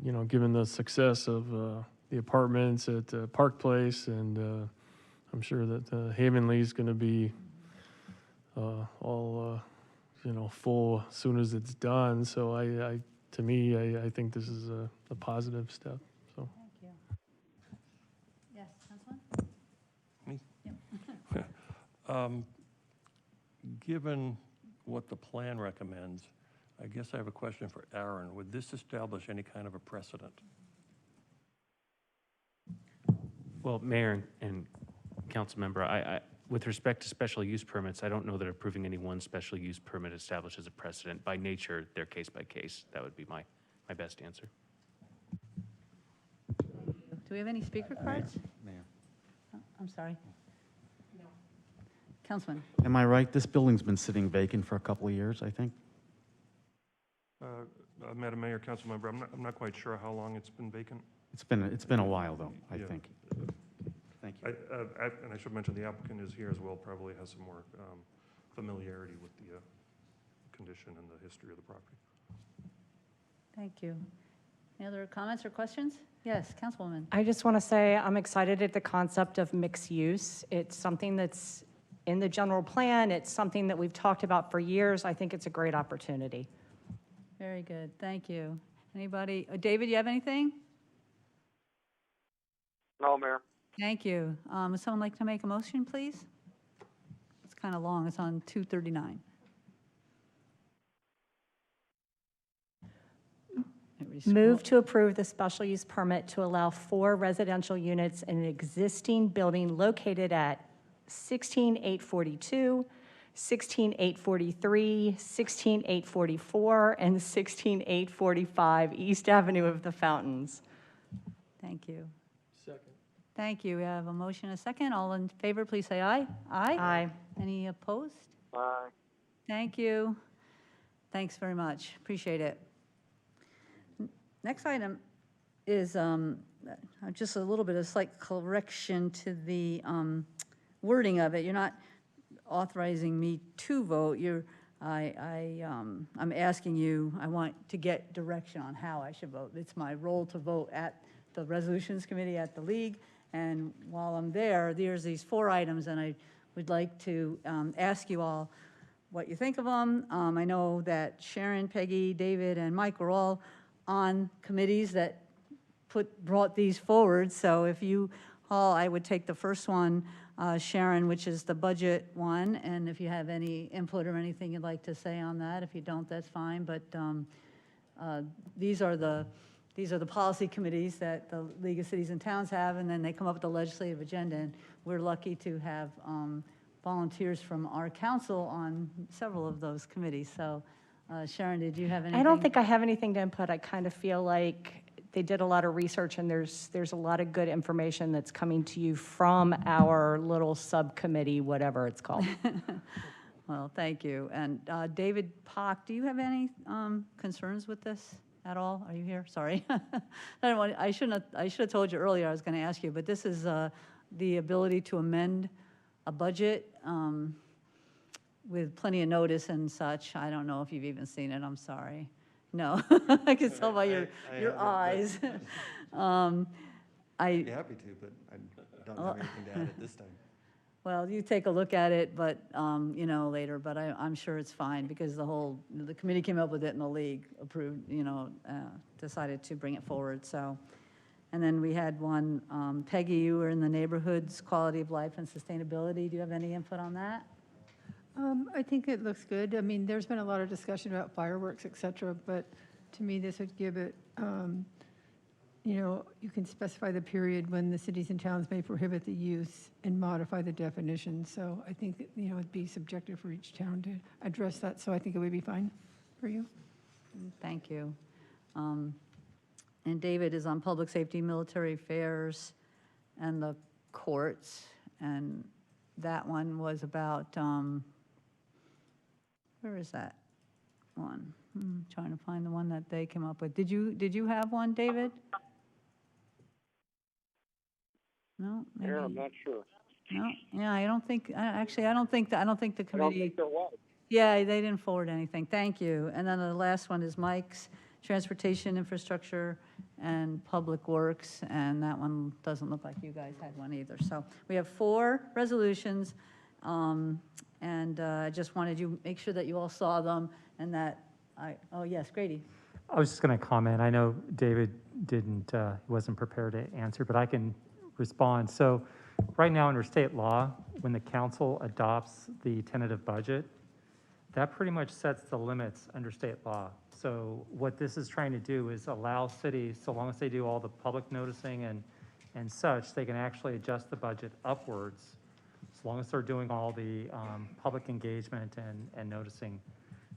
you know, given the success of the apartments at Park Place, and I'm sure that Havenly is going to be all, you know, full as soon as it's done. So to me, I think this is a positive step. So. Thank you. Yes, Councilman? Me? Yep. Given what the plan recommends, I guess I have a question for Aaron. Would this establish any kind of a precedent? Well, Mayor and council member, I with respect to special use permits, I don't know that approving any one special use permit establishes a precedent. By nature, they're case by case. That would be my best answer. Do we have any speaker cards? Mayor. Oh, I'm sorry. No. Councilman? Am I right? This building's been sitting vacant for a couple of years, I think? Madam Mayor, Council Member, I'm not quite sure how long it's been vacant. It's been a while, though, I Yeah. think. Thank you. And I should mention the applicant is here as well, probably has some more familiarity with the condition and the history of the property. Thank you. Any other comments or questions? Yes, Councilwoman. I just want to say I'm excited at the concept of mixed use. It's something that's in the general plan. It's something that we've talked about for years. I think it's a great opportunity. Very good, thank you. Anybody, David, you have anything? No, Mayor. Thank you. Would someone like to make a motion, please? It's kind of long, it's on 239. Move to approve the special use permit to allow 4 residential units in an existing building located at 16842, 16843, 16844, and 16845 East Avenue of the Fountains. Thank you. Second. Thank you. We have a motion and a second. All in favor, please say aye. Aye? Aye. Any opposed? Aye. Thank you. Thanks very much. Appreciate it. Next item is just a little bit of slight correction to the wording of it. You're not authorizing me to vote. I'm asking you, I want to get direction on how I should vote. It's my role to vote at the Resolutions Committee at the League, and while I'm there, there's these 4 items, and I would like to ask you all what you think of them. I know that Sharon, Peggy, David, and Mike were all on committees that brought these forward, so if you all, I would take the first one, Sharon, which is the budget one, and if you have any input or anything you'd like to say on that, if you don't, that's fine, but these are the policy committees that the League of Cities and Towns have, and then they come up with the legislative agenda, and we're lucky to have volunteers from our council on several of those committees, so Sharon, did you have anything? I don't think I have anything to input. I kind of feel like they did a lot of research, and there's a lot of good information that's coming to you from our little subcommittee, whatever it's called. Well, thank you. And David Pock, do you have any concerns with this at all? Are you here? Sorry. I should have told you earlier, I was going to ask you, but this is the ability to amend a budget with plenty of notice and such. I don't know if you've even seen it, I'm sorry. No, I can tell by your eyes. I'd be happy to, but I don't have anything to add at this time. Well, you take a look at it, but, you know, later, but I'm sure it's fine, because the committee came up with it and the league approved, decided to bring it forward, so. And then we had one, Peggy, you were in the neighborhoods, quality of life and sustainability. Do you have any input on that? I think it looks good. I mean, there's been a lot of discussion about fireworks, et cetera, but to me, this would give it, you can specify the period when the cities and towns may prohibit the use and modify the definition. So I think, it'd be subjective for each town to address that, so I think it would be fine for you. Thank you. And David is on public safety, military affairs, and the courts, and that one was about, where is that one? Trying to find the one that they came up with. Did you have one, David? No? Maybe. I'm not sure. No? Yeah, I don't think, actually, I don't think the I don't committee. think there was. Yeah, they didn't forward anything. Thank you. And then the last one is Mike's, transportation, infrastructure, and public works, and that one doesn't look like you guys had one either. So we have 4 resolutions, and I just wanted you, make sure that you all saw them, and that oh, yes, Grady. I was just going to comment. I know David wasn't prepared to answer, but I can respond. So right now under state law, when the council adopts the tentative budget, that pretty much sets the limits under state law. So what this is trying to do is allow cities, so long as they do all the public noticing and such, they can actually adjust the budget upwards, as long as they're doing all the public engagement and noticing.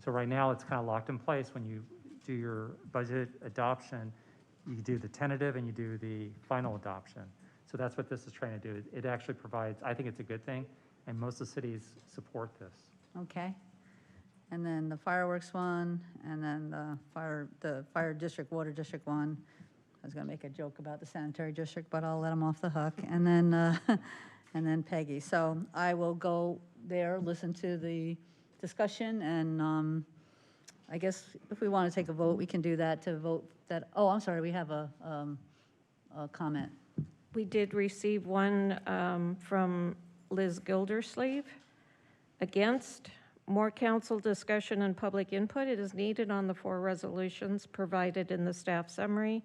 So right now, it's kind of locked in place. When you do your budget adoption, you do the tentative and you do the final adoption. So that's what this is trying to do. It actually provides, I think it's a good thing, and most of the cities support this. Okay. And then the fireworks one, and then the fire district, water district one. I was going to make a joke about the sanitary district, but I'll let them off the hook. And then, and then Peggy. So I will go there, listen to the discussion, and I guess if we want to take a vote, we can do that to vote that. Oh, I'm sorry, we have a comment. We did receive one from Liz Gildersleeve. Against. More council discussion and public input. It is needed on the 4 resolutions provided in the staff summary,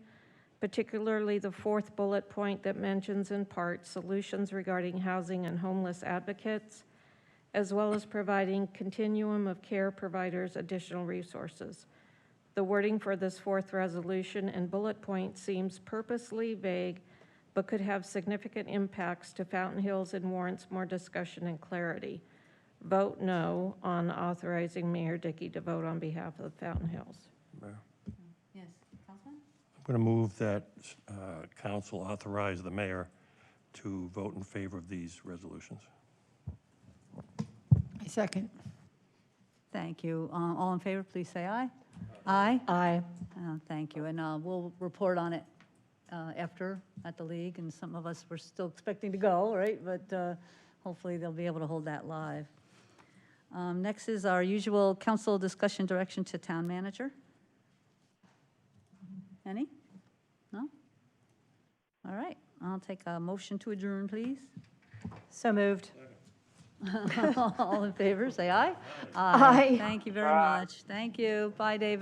particularly the 4th bullet point that mentions in part solutions regarding housing and homeless advocates, as well as providing continuum of care providers additional resources. The wording for this 4th resolution and bullet point seems purposely vague, but could have significant impacts to Fountain Hills and warrants more discussion and clarity. Vote no on authorizing Mayor Dickey to vote on behalf of the Fountain Hills. Mayor, Yes, Councilman? I'm going to move that council authorize the mayor to vote in favor of these resolutions. I second. Thank you. All in favor, please say aye. Aye? Aye. Thank you. And we'll report on it after at the league, and some of us were still expecting to go, right? But hopefully they'll be able to hold that live. Next is our usual council discussion direction to town manager. Any? No? All right. I'll take a motion to adjourn, please. So moved. All in favor, say aye. Aye. Thank you very much. Thank you. Bye, David.